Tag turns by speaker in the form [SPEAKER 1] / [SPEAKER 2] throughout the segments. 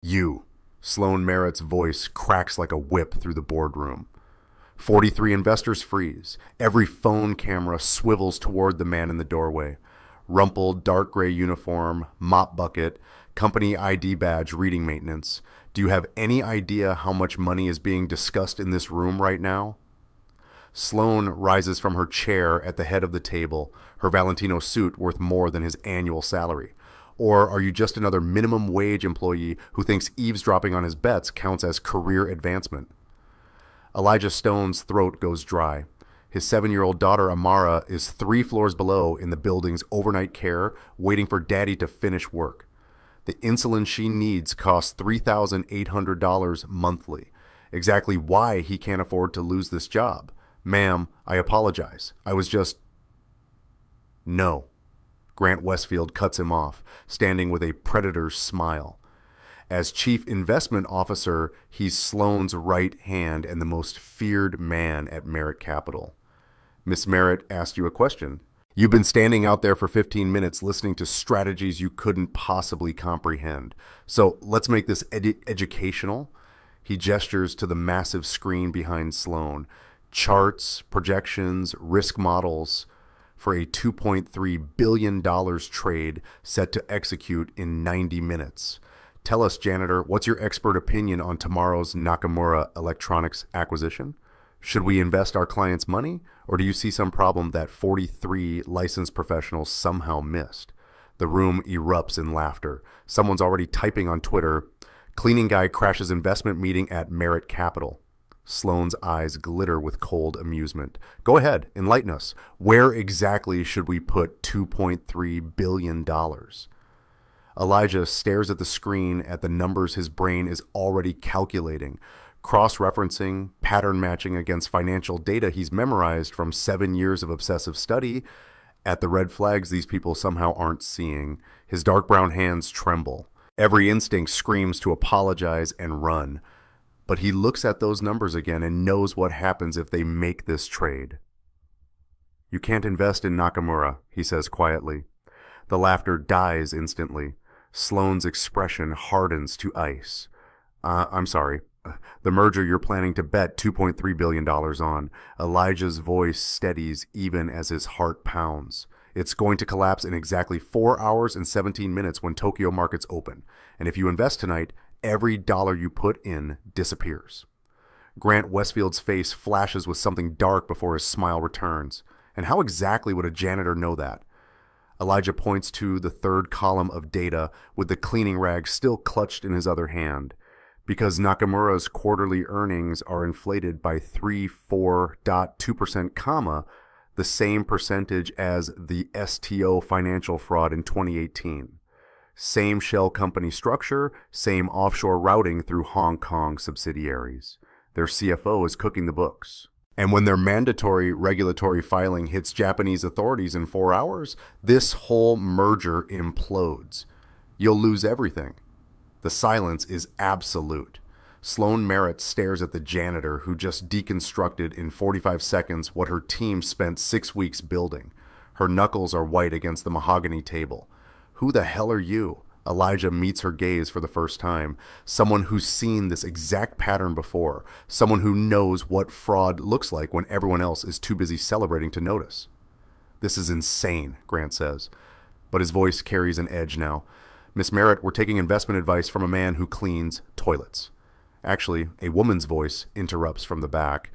[SPEAKER 1] You. Sloan Merritt's voice cracks like a whip through the boardroom. 43 investors freeze. Every phone camera swivels toward the man in the doorway. Rumpled, dark gray uniform, mop bucket, company ID badge, reading maintenance. Do you have any idea how much money is being discussed in this room right now? Sloan rises from her chair at the head of the table, her Valentino suit worth more than his annual salary. Or are you just another minimum wage employee who thinks eavesdropping on his bets counts as career advancement? Elijah Stone's throat goes dry. His 7-year-old daughter Amara is 3 floors below in the building's overnight care, waiting for daddy to finish work. The insulin she needs costs $3,800 monthly. Exactly why he can't afford to lose this job. Ma'am, I apologize. I was just... No. Grant Westfield cuts him off, standing with a predator's smile. As chief investment officer, he's Sloan's right hand and the most feared man at Merritt Capital. Miss Merritt asked you a question. You've been standing out there for 15 minutes listening to strategies you couldn't possibly comprehend. So let's make this educational. He gestures to the massive screen behind Sloan. Charts, projections, risk models for a $2.3 billion trade set to execute in 90 minutes. Tell us, Janitor, what's your expert opinion on tomorrow's Nakamura Electronics acquisition? Should we invest our clients' money, or do you see some problem that 43 licensed professionals somehow missed? The room erupts in laughter. Someone's already typing on Twitter, "Cleaning guy crashes investment meeting at Merritt Capital." Sloan's eyes glitter with cold amusement. Go ahead, enlighten us. Where exactly should we put $2.3 billion? Elijah stares at the screen at the numbers his brain is already calculating, cross-referencing, pattern matching against financial data he's memorized from 7 years of obsessive study, at the red flags these people somehow aren't seeing. His dark brown hands tremble. Every instinct screams to apologize and run. But he looks at those numbers again and knows what happens if they make this trade. You can't invest in Nakamura, he says quietly. The laughter dies instantly. Sloan's expression hardens to ice. I'm sorry. The merger you're planning to bet $2.3 billion on. Elijah's voice steadies even as his heart pounds. It's going to collapse in exactly 4 hours and 17 minutes when Tokyo markets open. And if you invest tonight, every dollar you put in disappears. Grant Westfield's face flashes with something dark before his smile returns. And how exactly would a janitor know that? Elijah points to the third column of data with the cleaning rag still clutched in his other hand. Because Nakamura's quarterly earnings are inflated by 34.2%, comma, the same percentage as the STO financial fraud in 2018. Same shell company structure, same offshore routing through Hong Kong subsidiaries. Their CFO is cooking the books. And when their mandatory regulatory filing hits Japanese authorities in 4 hours, this whole merger implodes. You'll lose everything. The silence is absolute. Sloan Merritt stares at the janitor who just deconstructed in 45 seconds what her team spent 6 weeks building. Her knuckles are white against the mahogany table. Who the hell are you? Elijah meets her gaze for the first time. Someone who's seen this exact pattern before. Someone who knows what fraud looks like when everyone else is too busy celebrating to notice. This is insane, Grant says. But his voice carries an edge now. Miss Merritt, we're taking investment advice from a man who cleans toilets. Actually, a woman's voice interrupts from the back.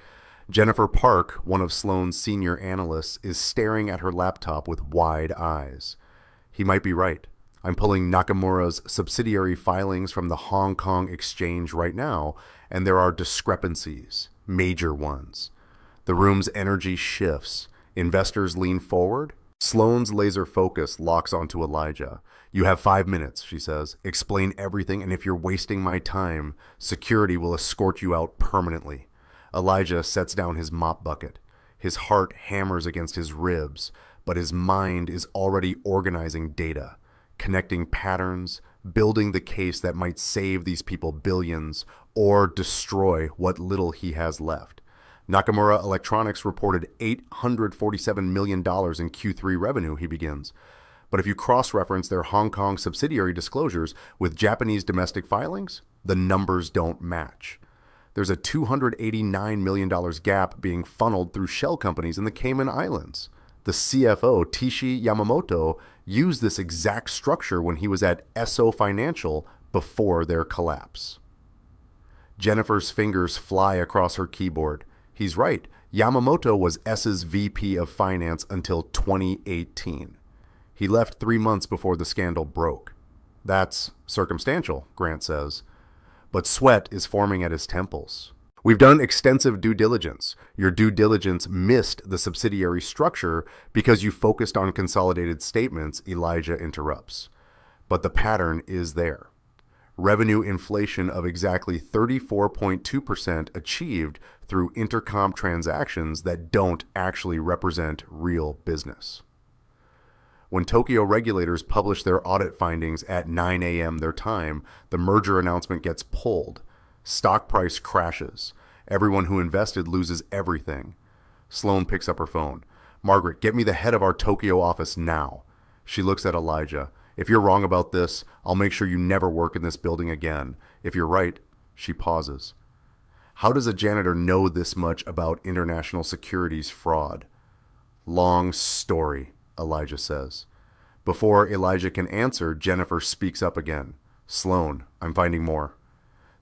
[SPEAKER 1] Jennifer Park, one of Sloan's senior analysts, is staring at her laptop with wide eyes. He might be right. I'm pulling Nakamura's subsidiary filings from the Hong Kong exchange right now, and there are discrepancies, major ones. The room's energy shifts. Investors lean forward. Sloan's laser focus locks onto Elijah. You have 5 minutes, she says. Explain everything, and if you're wasting my time, security will escort you out permanently. Elijah sets down his mop bucket. His heart hammers against his ribs, but his mind is already organizing data, connecting patterns, building the case that might save these people billions or destroy what little he has left. Nakamura Electronics reported $847 million in Q3 revenue, he begins. But if you cross-reference their Hong Kong subsidiary disclosures with Japanese domestic filings, the numbers don't match. There's a $289 million gap being funneled through shell companies in the Cayman Islands. The CFO, Tishi Yamamoto, used this exact structure when he was at SO Financial before their collapse. Jennifer's fingers fly across her keyboard. He's right. Yamamoto was S's VP of Finance until 2018. He left 3 months before the scandal broke. That's circumstantial, Grant says. But sweat is forming at his temples. We've done extensive due diligence. Your due diligence missed the subsidiary structure because you focused on consolidated statements, Elijah interrupts. But the pattern is there. Revenue inflation of exactly 34.2% achieved through intercom transactions that don't actually represent real business. When Tokyo regulators publish their audit findings at 9 a.m. their time, the merger announcement gets pulled. Stock price crashes. Everyone who invested loses everything. Sloan picks up her phone. Margaret, get me the head of our Tokyo office now. She looks at Elijah. If you're wrong about this, I'll make sure you never work in this building again. If you're right, she pauses. How does a janitor know this much about international securities fraud? Long story, Elijah says. Before Elijah can answer, Jennifer speaks up again. Sloan, I'm finding more.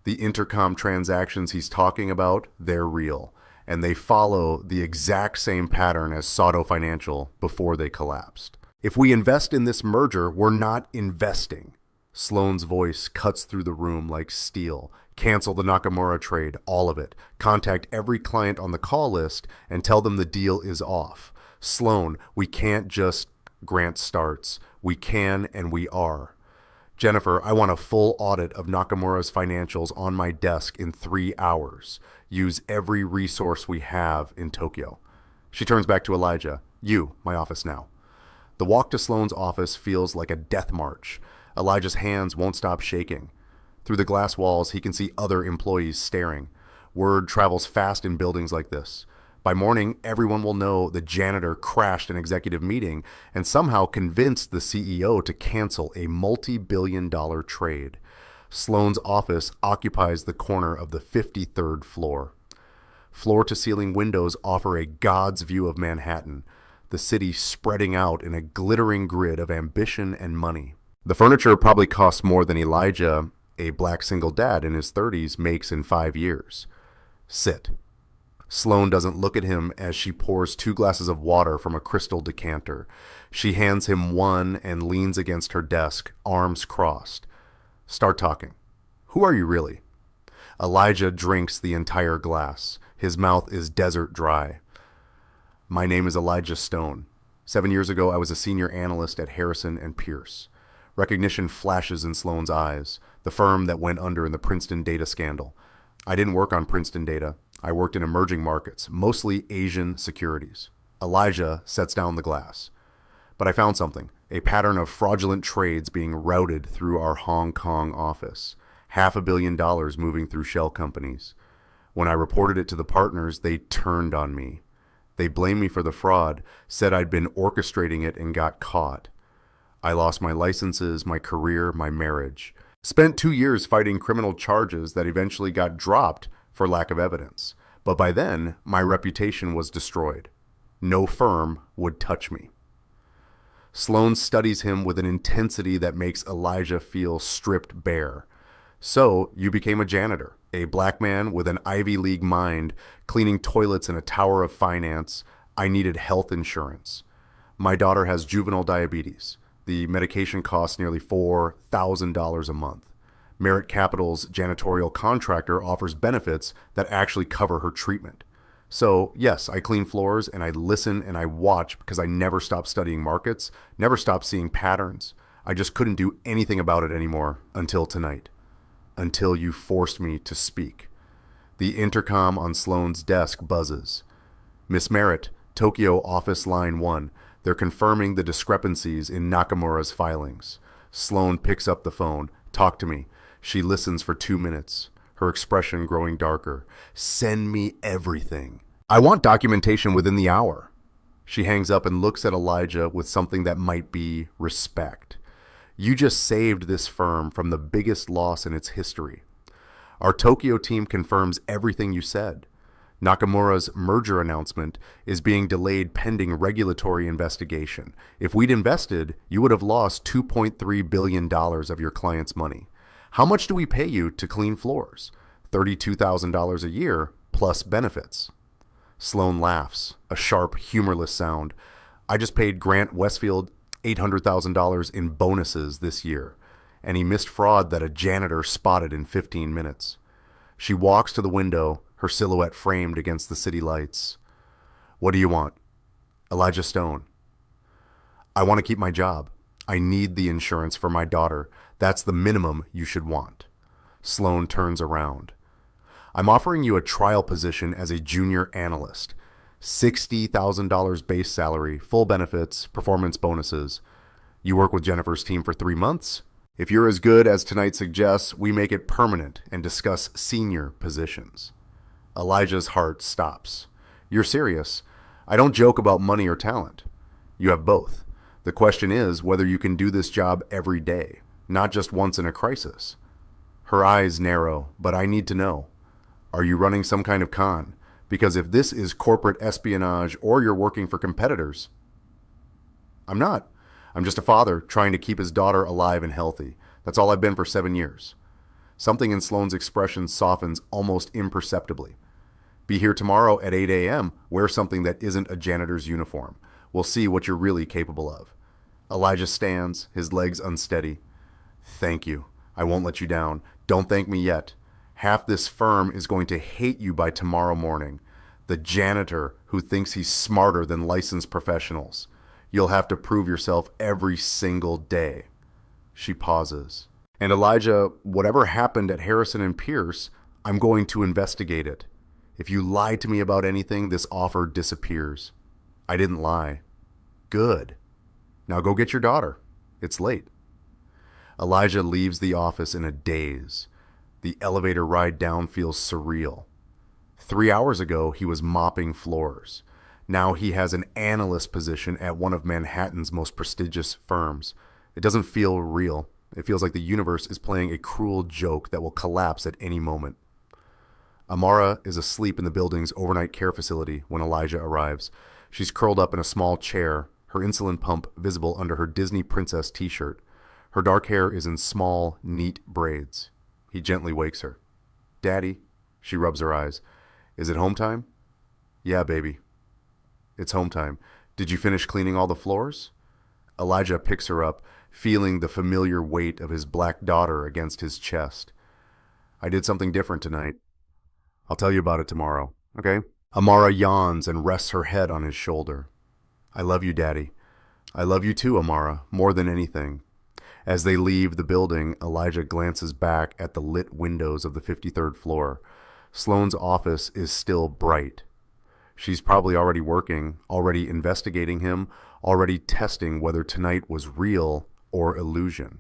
[SPEAKER 1] The intercom transactions he's talking about, they're real, and they follow the exact same pattern as Sato Financial before they collapsed. If we invest in this merger, we're not investing. Sloan's voice cuts through the room like steel. Cancel the Nakamura trade, all of it. Contact every client on the call list and tell them the deal is off. Sloan, we can't just... Grant starts. We can and we are. Jennifer, I want a full audit of Nakamura's financials on my desk in 3 hours. Use every resource we have in Tokyo. She turns back to Elijah. You, my office now. The walk to Sloan's office feels like a death march. Elijah's hands won't stop shaking. Through the glass walls, he can see other employees staring. Word travels fast in buildings like this. By morning, everyone will know the janitor crashed an executive meeting and somehow convinced the CEO to cancel a multi-billion-dollar trade. Sloan's office occupies the corner of the 53rd floor. Floor-to-ceiling windows offer a God's view of Manhattan, the city spreading out in a glittering grid of ambition and money. The furniture probably costs more than Elijah, a black single dad in his 30s, makes in 5 years. Sit. Sloan doesn't look at him as she pours 2 glasses of water from a crystal decanter. She hands him one and leans against her desk, arms crossed. Start talking. Who are you really? Elijah drinks the entire glass. His mouth is desert dry. My name is Elijah Stone. 7 years ago, I was a senior analyst at Harrison and Pierce. Recognition flashes in Sloan's eyes, the firm that went under in the Princeton data scandal. I didn't work on Princeton data. I worked in emerging markets, mostly Asian securities. Elijah sets down the glass. But I found something, a pattern of fraudulent trades being routed through our Hong Kong office. $500 million moving through shell companies. When I reported it to the partners, they turned on me. They blamed me for the fraud, said I'd been orchestrating it and got caught. I lost my licenses, my career, my marriage. Spent 2 years fighting criminal charges that eventually got dropped for lack of evidence. But by then, my reputation was destroyed. No firm would touch me. Sloan studies him with an intensity that makes Elijah feel stripped bare. So, you became a janitor, a black man with an Ivy League mind, cleaning toilets in a tower of finance. I needed health insurance. My daughter has juvenile diabetes. The medication costs nearly $4,000 a month. Merit Capital's janitorial contractor offers benefits that actually cover her treatment. So, yes, I clean floors and I listen and I watch because I never stopped studying markets, never stopped seeing patterns. I just couldn't do anything about it anymore until tonight. Until you forced me to speak. The intercom on Sloan's desk buzzes. Miss Merritt, Tokyo Office Line 1. They're confirming the discrepancies in Nakamura's filings. Sloan picks up the phone. Talk to me. She listens for 2 minutes, her expression growing darker. Send me everything. I want documentation within the hour. She hangs up and looks at Elijah with something that might be respect. You just saved this firm from the biggest loss in its history. Our Tokyo team confirms everything you said. Nakamura's merger announcement is being delayed pending regulatory investigation. If we'd invested, you would have lost $2.3 billion of your client's money. How much do we pay you to clean floors? $32,000 a year plus benefits. Sloan laughs, a sharp, humorless sound. I just paid Grant Westfield $800,000 in bonuses this year, and he missed fraud that a janitor spotted in 15 minutes. She walks to the window, her silhouette framed against the city lights. What do you want? Elijah Stone. I want to keep my job. I need the insurance for my daughter. That's the minimum you should want. Sloan turns around. I'm offering you a trial position as a junior analyst. $60,000 base salary, full benefits, performance bonuses. You work with Jennifer's team for 3 months. If you're as good as tonight suggests, we make it permanent and discuss senior positions. Elijah's heart stops. You're serious? I don't joke about money or talent. You have both. The question is whether you can do this job every day, not just once in a crisis. Her eyes narrow, but I need to know. Are you running some kind of con? Because if this is corporate espionage or you're working for competitors... I'm not. I'm just a father trying to keep his daughter alive and healthy. That's all I've been for 7 years. Something in Sloan's expression softens almost imperceptibly. Be here tomorrow at 8 a.m. Wear something that isn't a janitor's uniform. We'll see what you're really capable of. Elijah stands, his legs unsteady. Thank you. I won't let you down. Don't thank me yet. Half this firm is going to hate you by tomorrow morning. The janitor who thinks he's smarter than licensed professionals. You'll have to prove yourself every single day. She pauses. And Elijah, whatever happened at Harrison and Pierce, I'm going to investigate it. If you lie to me about anything, this offer disappears. I didn't lie. Good. Now go get your daughter. It's late. Elijah leaves the office in a daze. The elevator ride down feels surreal. 3 hours ago, he was mopping floors. Now he has an analyst position at one of Manhattan's most prestigious firms. It doesn't feel real. It feels like the universe is playing a cruel joke that will collapse at any moment. Amara is asleep in the building's overnight care facility when Elijah arrives. She's curled up in a small chair, her insulin pump visible under her Disney princess t-shirt. Her dark hair is in small, neat braids. He gently wakes her. Daddy, she rubs her eyes. Is it home time? Yeah, baby. It's home time. Did you finish cleaning all the floors? Elijah picks her up, feeling the familiar weight of his black daughter against his chest. I did something different tonight. I'll tell you about it tomorrow, okay? Amara yawns and rests her head on his shoulder. I love you, Daddy. I love you too, Amara, more than anything. As they leave the building, Elijah glances back at the lit windows of the 53rd floor. Sloan's office is still bright. She's probably already working, already investigating him, already testing whether tonight was real or illusion.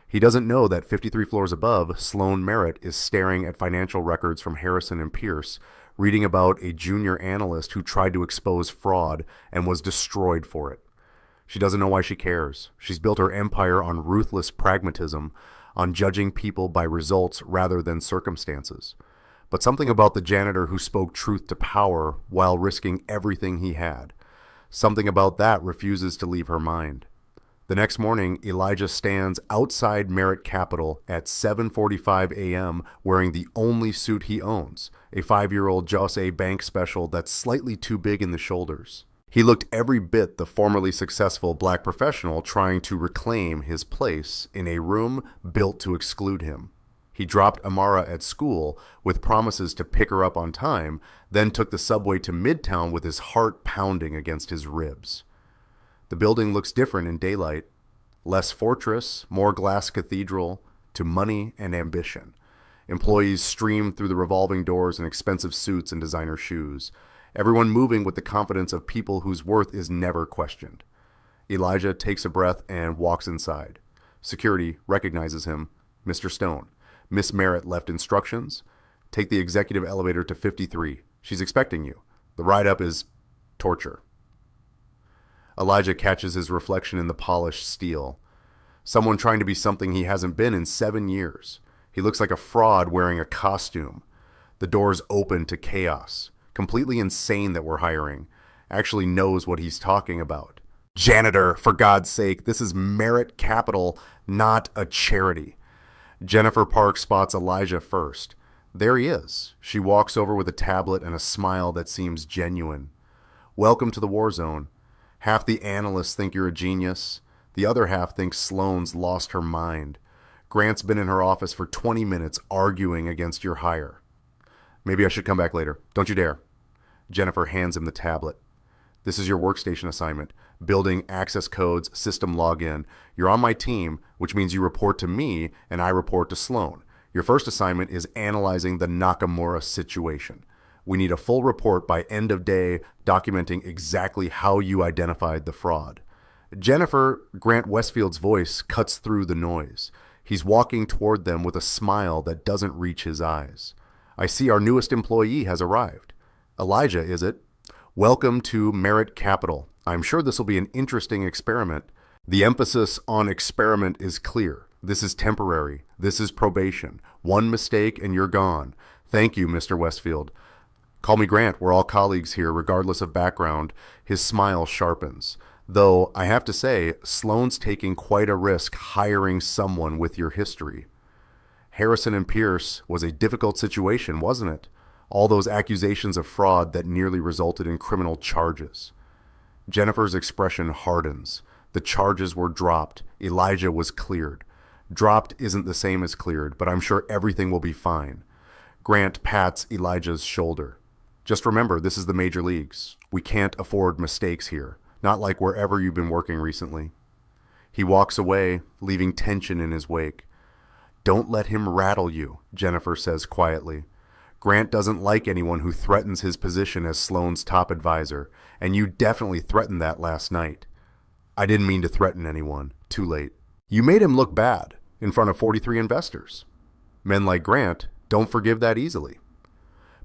[SPEAKER 1] He doesn't know that 53 floors above, Sloan Merritt is staring at financial records from Harrison and Pierce, reading about a junior analyst who tried to expose fraud and was destroyed for it. She doesn't know why she cares. She's built her empire on ruthless pragmatism, on judging people by results rather than circumstances. But something about the janitor who spoke truth to power while risking everything he had. Something about that refuses to leave her mind. The next morning, Elijah stands outside Merritt Capital at 7:45 a.m. wearing the only suit he owns, a 5-year-old Joss A. Bank special that's slightly too big in the shoulders. He looked every bit the formerly successful black professional trying to reclaim his place in a room built to exclude him. He dropped Amara at school with promises to pick her up on time, then took the subway to Midtown with his heart pounding against his ribs. The building looks different in daylight. Less fortress, more glass cathedral, to money and ambition. Employees stream through the revolving doors in expensive suits and designer shoes. Everyone moving with the confidence of people whose worth is never questioned. Elijah takes a breath and walks inside. Security recognizes him. Mr. Stone. Miss Merritt left instructions. Take the executive elevator to 53. She's expecting you. The ride up is torture. Elijah catches his reflection in the polished steel. Someone trying to be something he hasn't been in 7 years. He looks like a fraud wearing a costume. The door's open to chaos. Completely insane that we're hiring. Actually knows what he's talking about. Janitor, for God's sake, this is Merit Capital, not a charity. Jennifer Park spots Elijah first. There he is. She walks over with a tablet and a smile that seems genuine. Welcome to the war zone. Half the analysts think you're a genius. The other half thinks Sloane's lost her mind. Grant's been in her office for 20 minutes arguing against your hire. Maybe I should come back later. Don't you dare. Jennifer hands him the tablet. This is your workstation assignment. Building access codes, system login. You're on my team, which means you report to me and I report to Sloane. Your first assignment is analyzing the Nakamura situation. We need a full report by end of day documenting exactly how you identified the fraud. Jennifer, Grant Westfield's voice cuts through the noise. He's walking toward them with a smile that doesn't reach his eyes. I see our newest employee has arrived. Elijah, is it? Welcome to Merit Capital. I'm sure this will be an interesting experiment. The emphasis on experiment is clear. This is temporary. This is probation. One mistake and you're gone. Thank you, Mr. Westfield. Call me Grant. We're all colleagues here, regardless of background. His smile sharpens. Though, I have to say, Sloane's taking quite a risk hiring someone with your history. Harrison and Pierce was a difficult situation, wasn't it? All those accusations of fraud that nearly resulted in criminal charges. Jennifer's expression hardens. The charges were dropped. Elijah was cleared. Dropped isn't the same as cleared, but I'm sure everything will be fine. Grant pats Elijah's shoulder. Just remember, this is the major leagues. We can't afford mistakes here. Not like wherever you've been working recently. He walks away, leaving tension in his wake. Don't let him rattle you, Jennifer says quietly. Grant doesn't like anyone who threatens his position as Sloane's top advisor, and you definitely threatened that last night. I didn't mean to threaten anyone. Too late. You made him look bad in front of 43 investors. Men like Grant don't forgive that easily.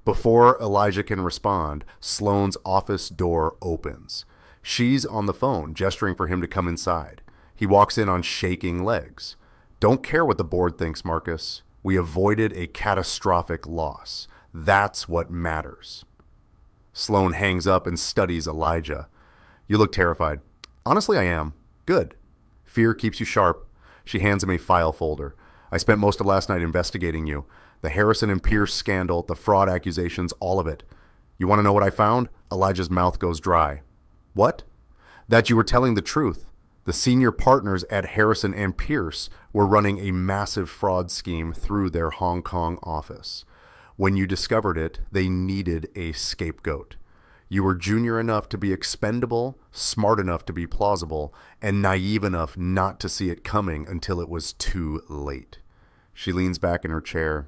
[SPEAKER 1] Before Elijah can respond, Sloane's office door opens. She's on the phone, gesturing for him to come inside. He walks in on shaking legs. Don't care what the board thinks, Marcus. We avoided a catastrophic loss. That's what matters. Sloane hangs up and studies Elijah. You look terrified. Honestly, I am. Good. Fear keeps you sharp. She hands him a file folder. I spent most of last night investigating you. The Harrison and Pierce scandal, the fraud accusations, all of it. You want to know what I found? Elijah's mouth goes dry. What? That you were telling the truth. The senior partners at Harrison and Pierce were running a massive fraud scheme through their Hong Kong office. When you discovered it, they needed a scapegoat. You were junior enough to be expendable, smart enough to be plausible, and naive enough not to see it coming until it was too late. She leans back in her chair.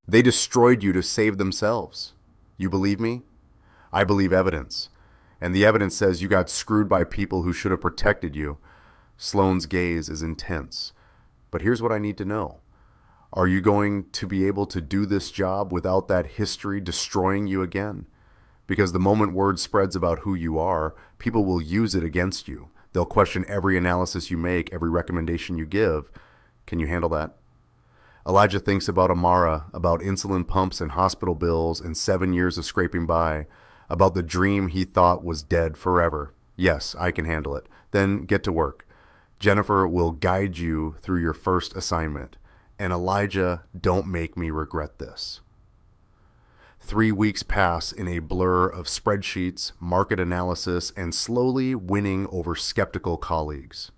[SPEAKER 1] They destroyed you to save themselves. You believe me? I believe evidence. And the evidence says you got screwed by people who should have protected you. Sloane's gaze is intense. But here's what I need to know. Are you going to be able to do this job without that history destroying you again? Because the moment word spreads about who you are, people will use it against you. They'll question every analysis you make, every recommendation you give. Can you handle that? Elijah thinks about Amara, about insulin pumps and hospital bills and 7 years of scraping by, about the dream he thought was dead forever. Yes, I can handle it. Then get to work. Jennifer will guide you through your first assignment. And Elijah, don't make me regret this. 3 weeks pass in a blur of spreadsheets, market analysis, and slowly winning over skeptical colleagues.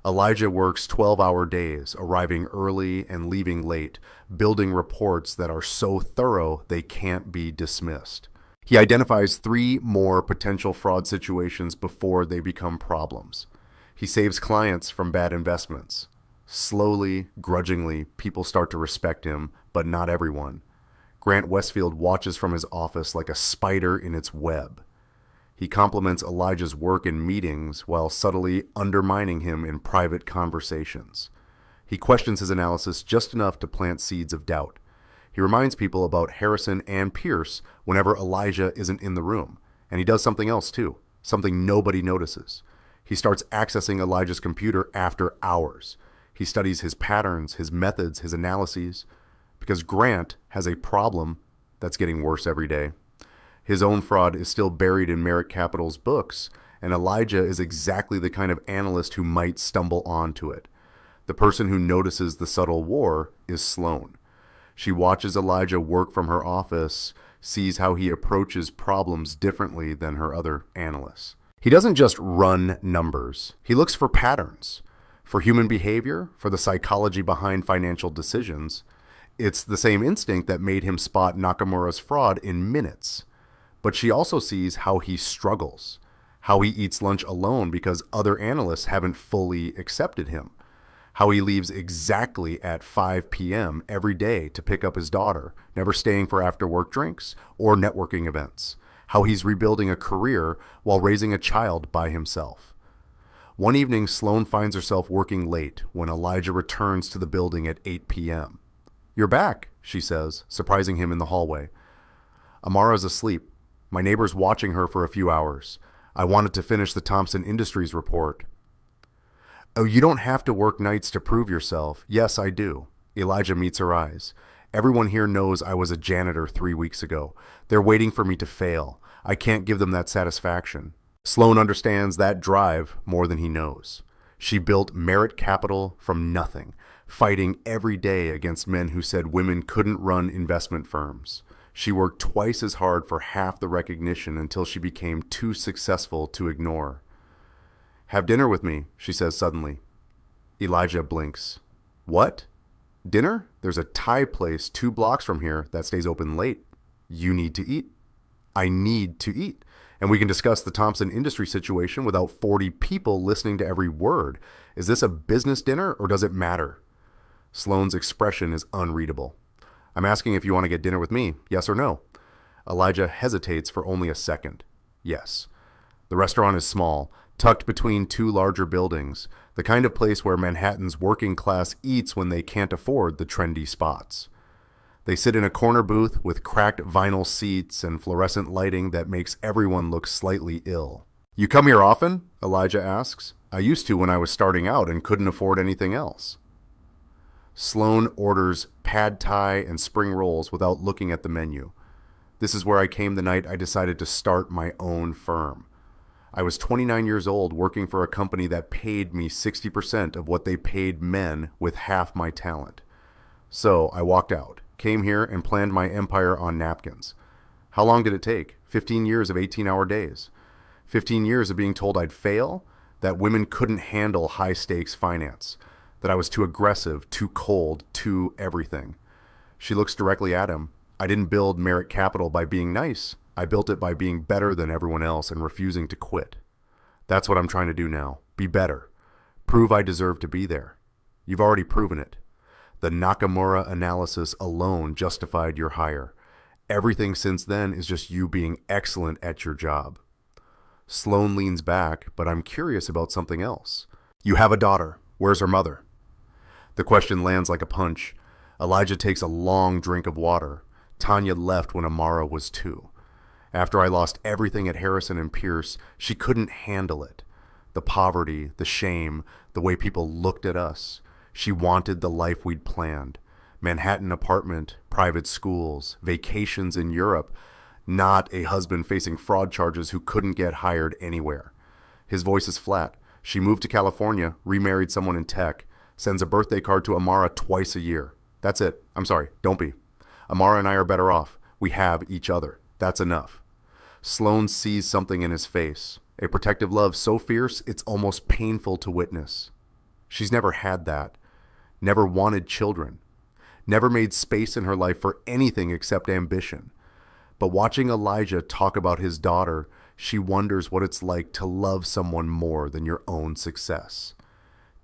[SPEAKER 1] Elijah works 12-hour days, arriving early and leaving late, building reports that are so thorough they can't be dismissed. He identifies 3 more potential fraud situations before they become problems. He saves clients from bad investments. Slowly, grudgingly, people start to respect him, but not everyone. Grant Westfield watches from his office like a spider in its web. He compliments Elijah's work in meetings while subtly undermining him in private conversations. He questions his analysis just enough to plant seeds of doubt. He reminds people about Harrison and Pierce whenever Elijah isn't in the room. And he does something else too, something nobody notices. He starts accessing Elijah's computer after hours. He studies his patterns, his methods, his analyses, because Grant has a problem that's getting worse every day. His own fraud is still buried in Merit Capital's books, and Elijah is exactly the kind of analyst who might stumble onto it. The person who notices the subtle war is Sloan. She watches Elijah work from her office, sees how he approaches problems differently than her other analysts. He doesn't just run numbers. He looks for patterns, for human behavior, for the psychology behind financial decisions. It's the same instinct that made him spot Nakamura's fraud in minutes. But she also sees how he struggles, how he eats lunch alone because other analysts haven't fully accepted him, how he leaves exactly at 5 p.m. every day to pick up his daughter, never staying for after-work drinks or networking events, how he's rebuilding a career while raising a child by himself. One evening, Sloan finds herself working late when Elijah returns to the building at 8 p.m. "You're back," she says, surprising him in the hallway. "Amara's asleep. My neighbor's watching her for a few hours. I wanted to finish the Thompson Industries report." "Oh, you don't have to work nights to prove yourself." "Yes, I do." Elijah meets her eyes. "Everyone here knows I was a janitor 3 weeks ago. They're waiting for me to fail. I can't give them that satisfaction." Sloan understands that drive more than he knows. She built Merit Capital from nothing, fighting every day against men who said women couldn't run investment firms. She worked twice as hard for half the recognition until she became too successful to ignore. "Have dinner with me," she says suddenly. Elijah blinks. "What? Dinner? There's a Thai place 2 blocks from here that stays open late. You need to eat." "I need to eat. And we can discuss the Thompson Industry situation without 40 people listening to every word. Is this a business dinner or does it matter?" Sloan's expression is unreadable. "I'm asking if you want to get dinner with me, yes or no?" Elijah hesitates for only a second. Yes. The restaurant is small, tucked between 2 larger buildings, the kind of place where Manhattan's working class eats when they can't afford the trendy spots. They sit in a corner booth with cracked vinyl seats and fluorescent lighting that makes everyone look slightly ill. "You come here often?" Elijah asks. "I used to when I was starting out and couldn't afford anything else." Sloan orders pad thai and spring rolls without looking at the menu. "This is where I came the night I decided to start my own firm. I was 29 years old working for a company that paid me 60% of what they paid men with half my talent. So I walked out, came here and planned my empire on napkins. How long did it take? 15 years of 18-hour days. 15 years of being told I'd fail, that women couldn't handle high-stakes finance, that I was too aggressive, too cold, too everything." She looks directly at him. "I didn't build Merit Capital by being nice. I built it by being better than everyone else and refusing to quit. That's what I'm trying to do now. Be better. Prove I deserve to be there. You've already proven it. The Nakamura analysis alone justified your hire. Everything since then is just you being excellent at your job." Sloan leans back, but I'm curious about something else. "You have a daughter. Where's her mother?" The question lands like a punch. Elijah takes a long drink of water. Tanya left when Amara was 2. After I lost everything at Harrison and Pierce, she couldn't handle it. The poverty, the shame, the way people looked at us. She wanted the life we'd planned. Manhattan apartment, private schools, vacations in Europe, not a husband facing fraud charges who couldn't get hired anywhere. His voice is flat. She moved to California, remarried someone in tech, sends a birthday card to Amara twice a year. That's it. I'm sorry, don't be. Amara and I are better off. We have each other. That's enough. Sloan sees something in his face, a protective love so fierce it's almost painful to witness. She's never had that, never wanted children, never made space in her life for anything except ambition. But watching Elijah talk about his daughter, she wonders what it's like to love someone more than your own success.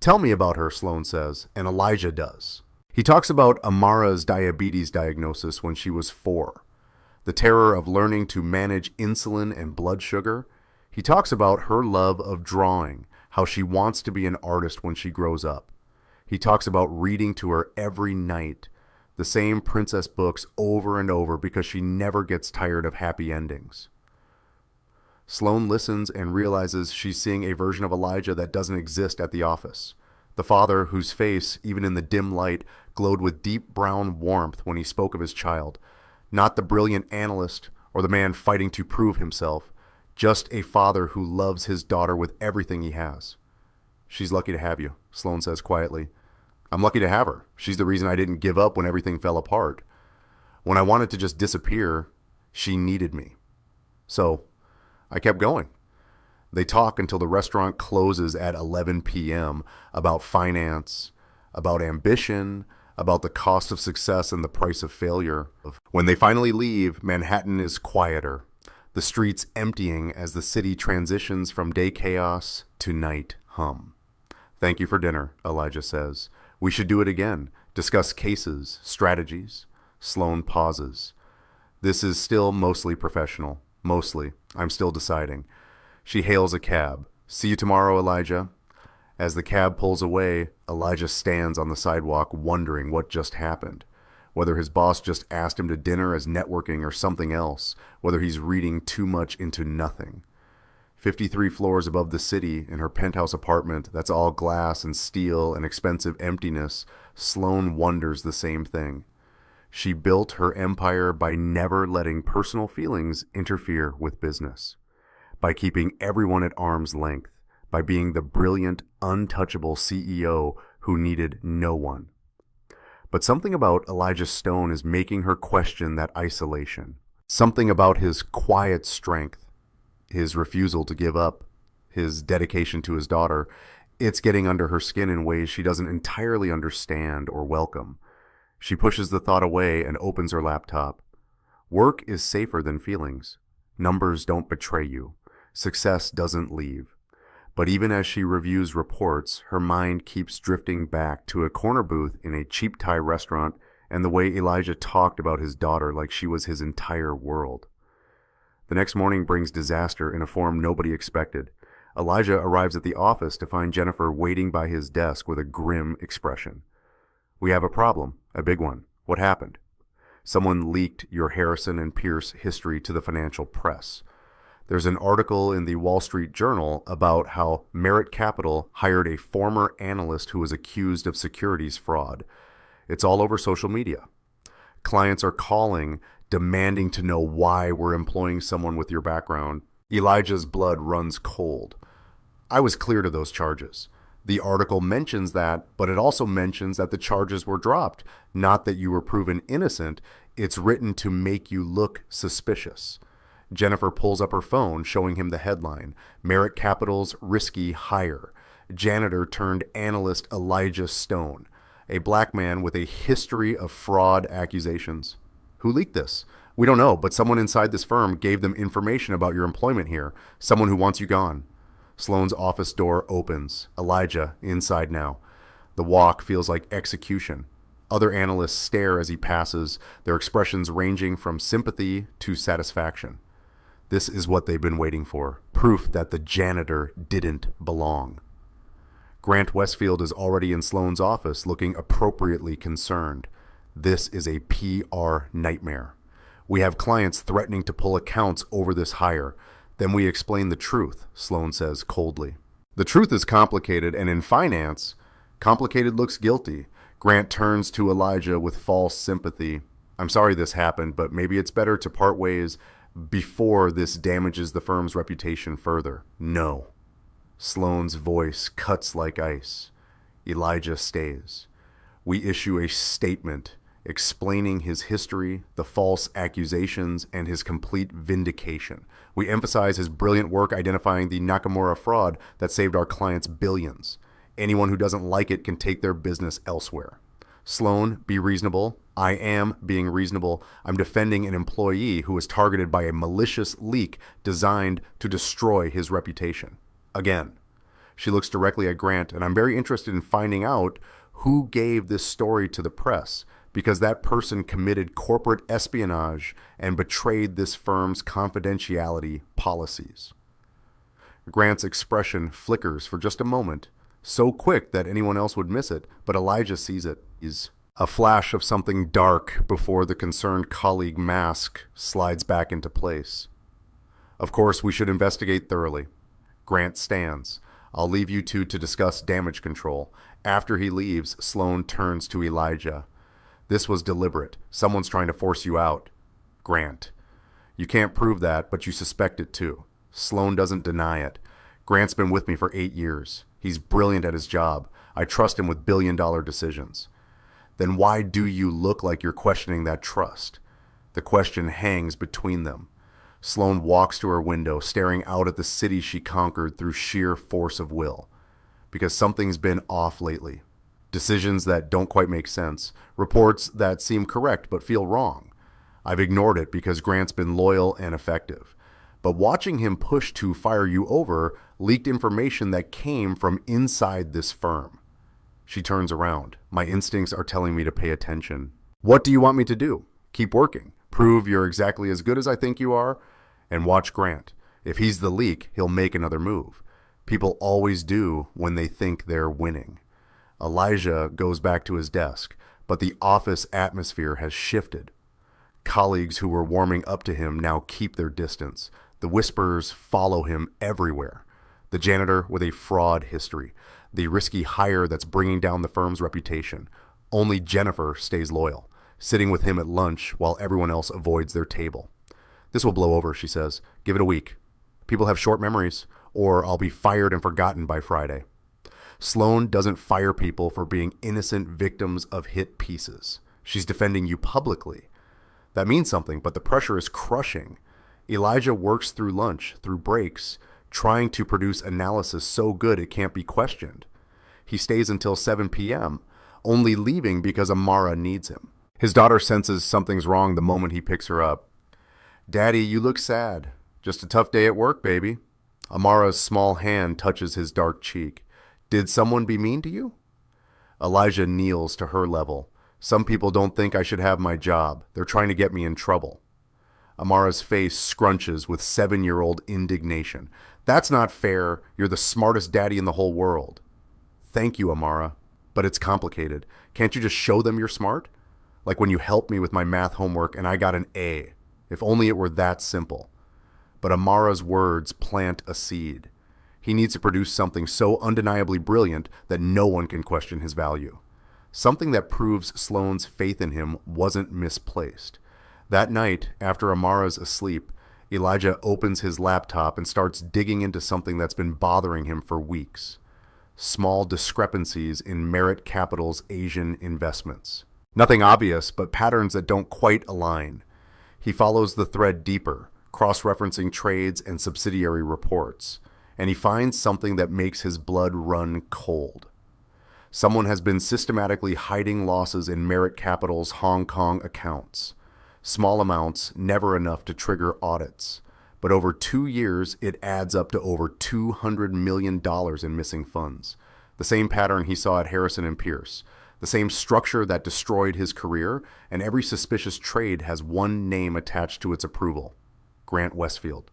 [SPEAKER 1] "Tell me about her," Sloan says, and Elijah does. He talks about Amara's diabetes diagnosis when she was 4. The terror of learning to manage insulin and blood sugar. He talks about her love of drawing, how she wants to be an artist when she grows up. He talks about reading to her every night, the same princess books over and over because she never gets tired of happy endings. Sloane listens and realizes she's seeing a version of Elijah that doesn't exist at the office. The father, whose face, even in the dim light, glowed with deep brown warmth when he spoke of his child. Not the brilliant analyst or the man fighting to prove himself, just a father who loves his daughter with everything he has. "She's lucky to have you," Sloane says quietly. "I'm lucky to have her. She's the reason I didn't give up when everything fell apart. When I wanted to just disappear, she needed me. So I kept going." They talk until the restaurant closes at 11 p.m. about finance, about ambition, about the cost of success and the price of failure. When they finally leave, Manhattan is quieter, the streets emptying as the city transitions from day chaos to night hum. "Thank you for dinner," Elijah says. "We should do it again, discuss cases, strategies." Sloane pauses. This is still mostly professional. Mostly. I'm still deciding. She hails a cab. "See you tomorrow, Elijah." As the cab pulls away, Elijah stands on the sidewalk wondering what just happened. Whether his boss just asked him to dinner as networking or something else. Whether he's reading too much into nothing. 53 floors above the city, in her penthouse apartment that's all glass and steel and expensive emptiness, Sloane wonders the same thing. She built her empire by never letting personal feelings interfere with business. By keeping everyone at arm's length. By being the brilliant, untouchable CEO who needed no one. But something about Elijah Stone is making her question that isolation. Something about his quiet strength, his refusal to give up, his dedication to his daughter. It's getting under her skin in ways she doesn't entirely understand or welcome. She pushes the thought away and opens her laptop. Work is safer than feelings. Numbers don't betray you. Success doesn't leave. But even as she reviews reports, her mind keeps drifting back to a corner booth in a cheap Thai restaurant and the way Elijah talked about his daughter like she was his entire world. The next morning brings disaster in a form nobody expected. Elijah arrives at the office to find Jennifer waiting by his desk with a grim expression. "We have a problem, a big one. What happened?" "Someone leaked your Harrison and Pierce history to the financial press. There's an article in the Wall Street Journal about how Merit Capital hired a former analyst who was accused of securities fraud. It's all over social media. Clients are calling, demanding to know why we're employing someone with your background." Elijah's blood runs cold. "I was clear to those charges. The article mentions that, but it also mentions that the charges were dropped, not that you were proven innocent. It's written to make you look suspicious." Jennifer pulls up her phone, showing him the headline, "Merit Capital's Risky Hire. Janitor turned analyst Elijah Stone, a black man with a history of fraud accusations." "Who leaked this?" "We don't know, but someone inside this firm gave them information about your employment here. Someone who wants you gone." Sloane's office door opens. Elijah, inside now. The walk feels like execution. Other analysts stare as he passes, their expressions ranging from sympathy to satisfaction. This is what they've been waiting for. Proof that the janitor didn't belong. Grant Westfield is already in Sloane's office, looking appropriately concerned. This is a PR nightmare. "We have clients threatening to pull accounts over this hire. Then we explain the truth," Sloane says coldly. "The truth is complicated, and in finance, complicated looks guilty." Grant turns to Elijah with false sympathy. "I'm sorry this happened, but maybe it's better to part ways before this damages the firm's reputation further." "No." Sloane's voice cuts like ice. Elijah stays. "We issue a statement explaining his history, the false accusations, and his complete vindication. We emphasize his brilliant work identifying the Nakamura fraud that saved our clients billions. Anyone who doesn't like it can take their business elsewhere." "Sloane, be reasonable." "I am being reasonable. I'm defending an employee who was targeted by a malicious leak designed to destroy his reputation." Again. She looks directly at Grant, and I'm very interested in finding out who gave this story to the press, because that person committed corporate espionage and betrayed this firm's confidentiality policies. Grant's expression flickers for just a moment, so quick that anyone else would miss it, but Elijah sees it. Is a flash of something dark before the concerned colleague mask slides back into place. Of course, we should investigate thoroughly. Grant stands. I'll leave you two to discuss damage control. After he leaves, Sloan turns to Elijah. This was deliberate. Someone's trying to force you out. Grant. You can't prove that, but you suspect it too. Sloan doesn't deny it. Grant's been with me for 8 years. He's brilliant at his job. I trust him with billion-dollar decisions. Then why do you look like you're questioning that trust? The question hangs between them. Sloan walks to her window, staring out at the city she conquered through sheer force of will. Because something's been off lately. Decisions that don't quite make sense. Reports that seem correct but feel wrong. I've ignored it because Grant's been loyal and effective. But watching him push to fire you over leaked information that came from inside this firm. She turns around. My instincts are telling me to pay attention. What do you want me to do? Keep working. Prove you're exactly as good as I think you are? And watch Grant. If he's the leak, he'll make another move. People always do when they think they're winning. Elijah goes back to his desk, but the office atmosphere has shifted. Colleagues who were warming up to him now keep their distance. The whispers follow him everywhere. The janitor with a fraud history. The risky hire that's bringing down the firm's reputation. Only Jennifer stays loyal, sitting with him at lunch while everyone else avoids their table. This will blow over, she says. Give it a week. People have short memories, or I'll be fired and forgotten by Friday. Sloan doesn't fire people for being innocent victims of hit pieces. She's defending you publicly. That means something, but the pressure is crushing. Elijah works through lunch, through breaks, trying to produce analysis so good it can't be questioned. He stays until 7 p.m., only leaving because Amara needs him. His daughter senses something's wrong the moment he picks her up. Daddy, you look sad. Just a tough day at work, baby. Amara's small hand touches his dark cheek. Did someone be mean to you? Elijah kneels to her level. Some people don't think I should have my job. They're trying to get me in trouble. Amara's face scrunches with 7-year-old indignation. That's not fair. You're the smartest daddy in the whole world. Thank you, Amara. But it's complicated. Can't you just show them you're smart? Like when you helped me with my math homework and I got an A. If only it were that simple. But Amara's words plant a seed. He needs to produce something so undeniably brilliant that no one can question his value. Something that proves Sloan's faith in him wasn't misplaced. That night, after Amara's asleep, Elijah opens his laptop and starts digging into something that's been bothering him for weeks. Small discrepancies in Merit Capital's Asian investments. Nothing obvious, but patterns that don't quite align. He follows the thread deeper, cross-referencing trades and subsidiary reports, and he finds something that makes his blood run cold. Someone has been systematically hiding losses in Merit Capital's Hong Kong accounts. Small amounts, never enough to trigger audits. But over 2 years, it adds up to over $200 million in missing funds. The same pattern he saw at Harrison and Pierce. The same structure that destroyed his career, and every suspicious trade has one name attached to its approval. Grant Westfield.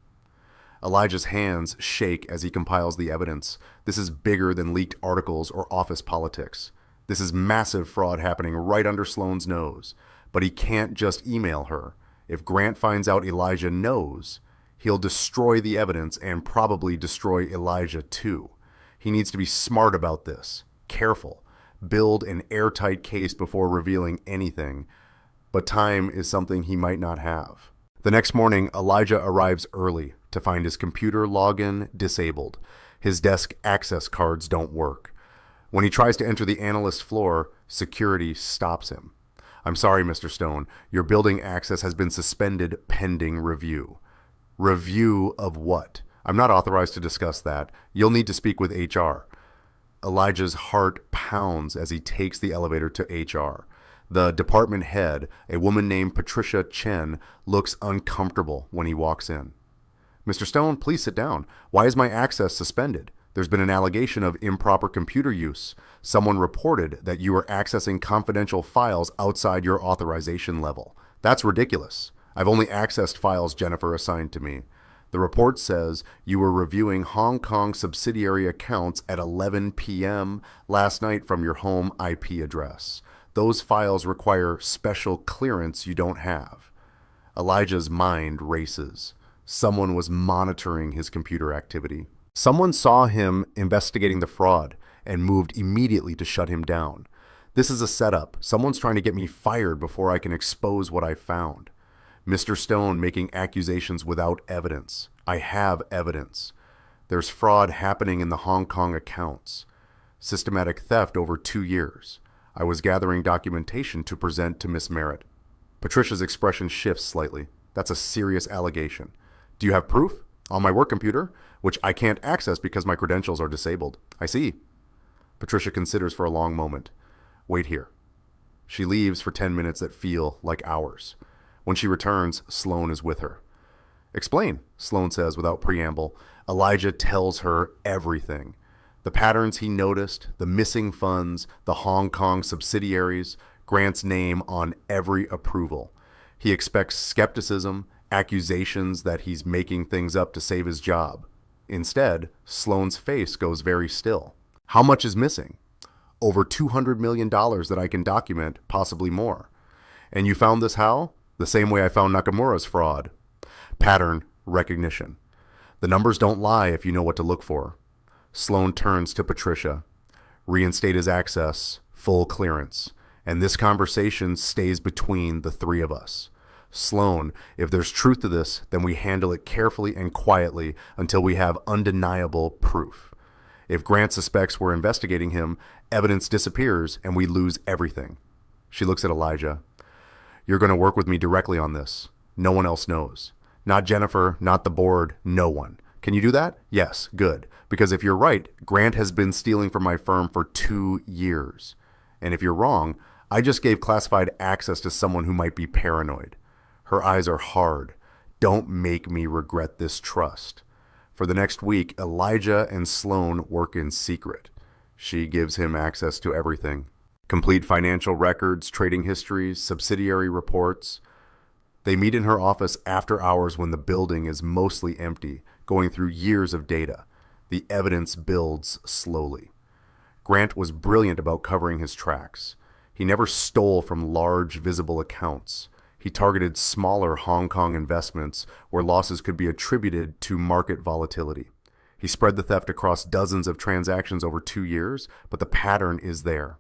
[SPEAKER 1] Elijah's hands shake as he compiles the evidence. This is bigger than leaked articles or office politics. This is massive fraud happening right under Sloan's nose. But he can't just email her. If Grant finds out Elijah knows, he'll destroy the evidence and probably destroy Elijah too. He needs to be smart about this, careful, build an airtight case before revealing anything. But time is something he might not have. The next morning, Elijah arrives early to find his computer login disabled. His desk access cards don't work. When he tries to enter the analyst floor, security stops him. I'm sorry, Mr. Stone. Your building access has been suspended pending review. Review of what? I'm not authorized to discuss that. You'll need to speak with HR. Elijah's heart pounds as he takes the elevator to HR. The department head, a woman named Patricia Chen, looks uncomfortable when he walks in. Mr. Stone, please sit down. Why is my access suspended? There's been an allegation of improper computer use. Someone reported that you were accessing confidential files outside your authorization level. That's ridiculous. I've only accessed files Jennifer assigned to me. The report says you were reviewing Hong Kong subsidiary accounts at 11 p.m. last night from your home IP address. Those files require special clearance you don't have. Elijah's mind races. Someone was monitoring his computer activity. Someone saw him investigating the fraud and moved immediately to shut him down. This is a setup. Someone's trying to get me fired before I can expose what I found. Mr. Stone making accusations without evidence. I have evidence. There's fraud happening in the Hong Kong accounts. Systematic theft over 2 years. I was gathering documentation to present to Miss Merritt. Patricia's expression shifts slightly. That's a serious allegation. Do you have proof? On my work computer, which I can't access because my credentials are disabled. I see. Patricia considers for a long moment. Wait here. She leaves for 10 minutes that feel like hours. When she returns, Sloan is with her. Explain, Sloan says without preamble. Elijah tells her everything. The patterns he noticed, the missing funds, the Hong Kong subsidiaries, Grant's name on every approval. He expects skepticism, accusations that he's making things up to save his job. Instead, Sloan's face goes very still. How much is missing? Over $200 million that I can document, possibly more. And you found this how? The same way I found Nakamura's fraud. Pattern recognition. The numbers don't lie if you know what to look for. Sloan turns to Patricia. Reinstate his access, full clearance. And this conversation stays between the three of us. Sloan, if there's truth to this, then we handle it carefully and quietly until we have undeniable proof. If Grant suspects we're investigating him, evidence disappears and we lose everything. She looks at Elijah. You're going to work with me directly on this. No one else knows. Not Jennifer, not the board, no one. Can you do that? Yes, good. Because if you're right, Grant has been stealing from my firm for 2 years. And if you're wrong, I just gave classified access to someone who might be paranoid. Her eyes are hard. Don't make me regret this trust. For the next week, Elijah and Sloan work in secret. She gives him access to everything. Complete financial records, trading histories, subsidiary reports. They meet in her office after hours when the building is mostly empty, going through years of data. The evidence builds slowly. Grant was brilliant about covering his tracks. He never stole from large, visible accounts. He targeted smaller Hong Kong investments where losses could be attributed to market volatility. He spread the theft across dozens of transactions over 2 years, but the pattern is there.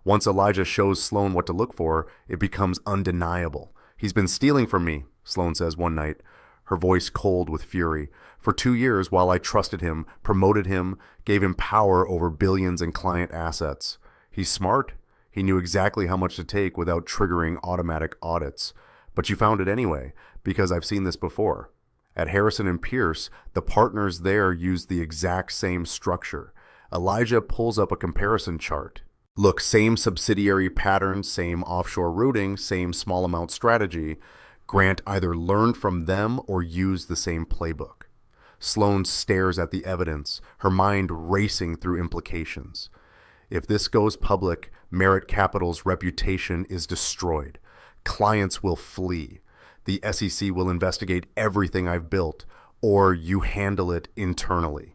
[SPEAKER 1] Once Elijah shows Sloan what to look for, it becomes undeniable. He's been stealing from me, Sloan says one night, her voice cold with fury. For 2 years, while I trusted him, promoted him, gave him power over billions in client assets. He's smart. He knew exactly how much to take without triggering automatic audits. But you found it anyway, because I've seen this before. At Harrison and Pierce, the partners there used the exact same structure. Elijah pulls up a comparison chart. Look, same subsidiary pattern, same offshore routing, same small amount strategy. Grant either learned from them or used the same playbook. Sloan stares at the evidence, her mind racing through implications. If this goes public, Merit Capital's reputation is destroyed. Clients will flee. The SEC will investigate everything I've built, or you handle it internally.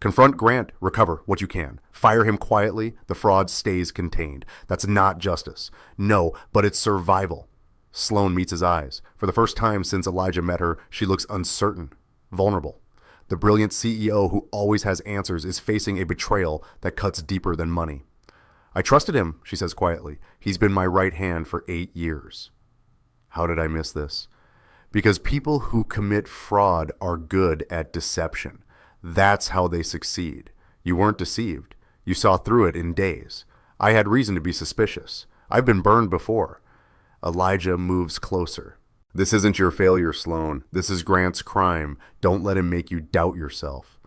[SPEAKER 1] Confront Grant, recover what you can. Fire him quietly, the fraud stays contained. That's not justice. No, but it's survival. Sloan meets his eyes. For the first time since Elijah met her, she looks uncertain, vulnerable. The brilliant CEO who always has answers is facing a betrayal that cuts deeper than money. I trusted him, she says quietly. He's been my right hand for 8 years. How did I miss this? Because people who commit fraud are good at deception. That's how they succeed. You weren't deceived. You saw through it in days. I had reason to be suspicious. I've been burned before. Elijah moves closer. This isn't your failure, Sloan. This is Grant's crime. Don't let him make you doubt yourself.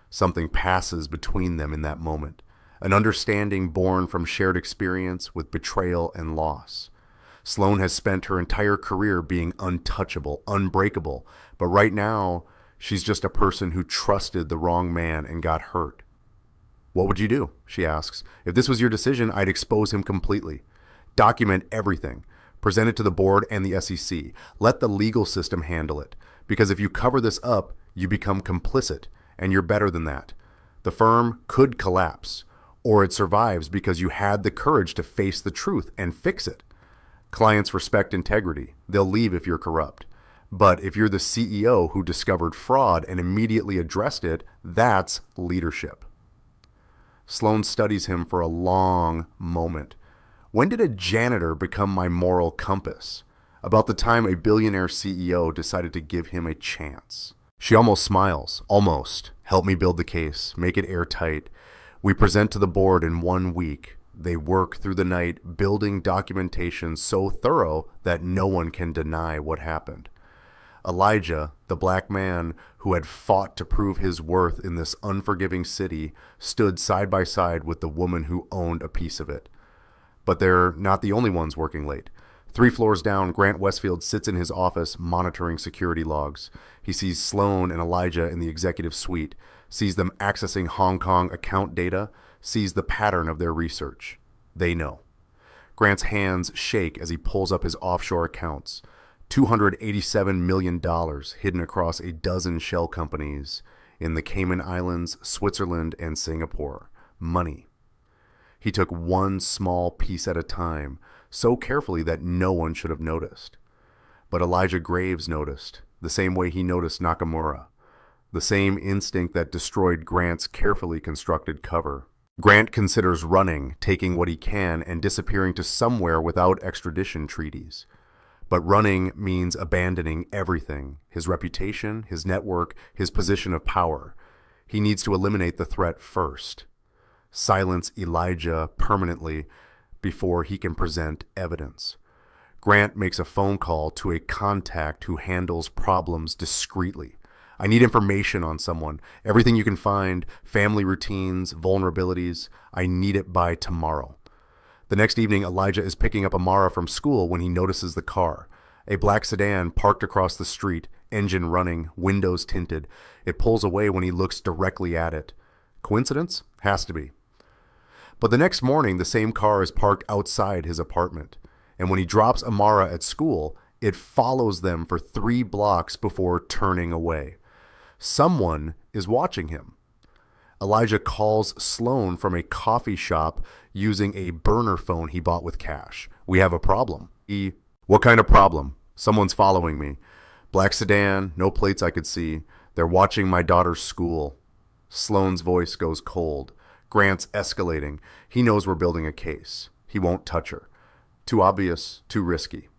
[SPEAKER 1] Something passes between them in that moment. An understanding born from shared experience with betrayal and loss. Sloan has spent her entire career being untouchable, unbreakable, but right now, she's just a person who trusted the wrong man and got hurt. What would you do? She asks. If this was your decision, I'd expose him completely. Document everything. Present it to the board and the SEC. Let the legal system handle it. Because if you cover this up, you become complicit, and you're better than that. The firm could collapse, or it survives because you had the courage to face the truth and fix it. Clients respect integrity. They'll leave if you're corrupt. But if you're the CEO who discovered fraud and immediately addressed it, that's leadership. Sloan studies him for a long moment. When did a janitor become my moral compass? About the time a billionaire CEO decided to give him a chance. She almost smiles. Almost. Help me build the case. Make it airtight. We present to the board in 1 week. They work through the night building documentation so thorough that no one can deny what happened. Elijah, the black man who had fought to prove his worth in this unforgiving city, stood side by side with the woman who owned a piece of it. But they're not the only ones working late. 3 floors down, Grant Westfield sits in his office monitoring security logs. He sees Sloan and Elijah in the executive suite, sees them accessing Hong Kong account data, sees the pattern of their research. They know. Grant's hands shake as he pulls up his offshore accounts. $287 million hidden across a dozen shell companies in the Cayman Islands, Switzerland, and Singapore. Money. He took one small piece at a time, so carefully that no one should have noticed. But Elijah Graves noticed, the same way he noticed Nakamura, the same instinct that destroyed Grant's carefully constructed cover. Grant considers running, taking what he can, and disappearing to somewhere without extradition treaties. But running means abandoning everything, his reputation, his network, his position of power. He needs to eliminate the threat first. Silence Elijah permanently before he can present evidence. Grant makes a phone call to a contact who handles problems discreetly. I need information on someone. Everything you can find, family routines, vulnerabilities. I need it by tomorrow. The next evening, Elijah is picking up Amara from school when he notices the car. A black sedan parked across the street, engine running, windows tinted. It pulls away when he looks directly at it. Coincidence? Has to be. But the next morning, the same car is parked outside his apartment. And when he drops Amara at school, it follows them for 3 blocks before turning away. Someone is watching him. Elijah calls Sloan from a coffee shop using a burner phone he bought with cash. We have a problem. What kind of problem? Someone's following me. Black sedan, no plates I could see. They're watching my daughter's school. Sloan's voice goes cold. Grant's escalating. He knows we're building a case. He won't touch her. Too obvious, too risky.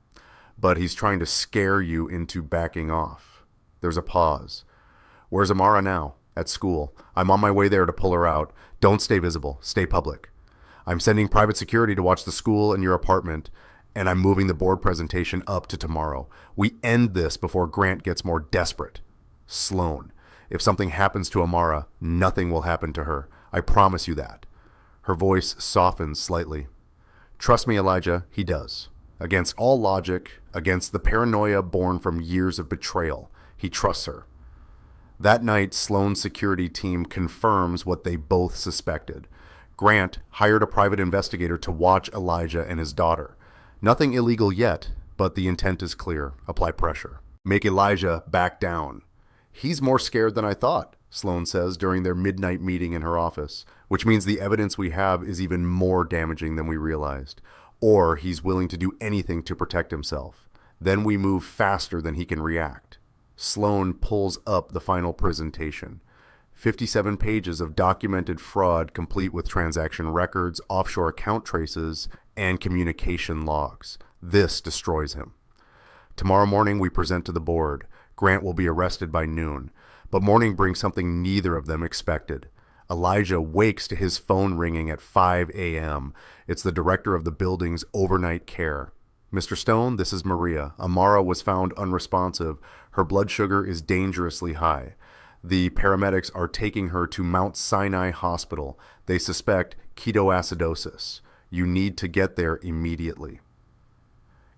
[SPEAKER 1] But he's trying to scare you into backing off. There's a pause. Where's Amara now? At school. I'm on my way there to pull her out. Don't stay visible. Stay public. I'm sending private security to watch the school and your apartment, and I'm moving the board presentation up to tomorrow. We end this before Grant gets more desperate. Sloan. If something happens to Amara, nothing will happen to her. I promise you that. Her voice softens slightly. Trust me, Elijah, he does. Against all logic, against the paranoia born from years of betrayal, he trusts her. That night, Sloan's security team confirms what they both suspected. Grant hired a private investigator to watch Elijah and his daughter. Nothing illegal yet, but the intent is clear. Apply pressure. Make Elijah back down. He's more scared than I thought, Sloan says during their midnight meeting in her office, which means the evidence we have is even more damaging than we realized. Or he's willing to do anything to protect himself. Then we move faster than he can react. Sloan pulls up the final presentation. 57 pages of documented fraud complete with transaction records, offshore account traces, and communication logs. This destroys him. Tomorrow morning we present to the board. Grant will be arrested by noon. But morning brings something neither of them expected. Elijah wakes to his phone ringing at 5 a.m. It's the director of the building's overnight care. Mr. Stone, this is Maria. Amara was found unresponsive. Her blood sugar is dangerously high. The paramedics are taking her to Mount Sinai Hospital. They suspect ketoacidosis. You need to get there immediately.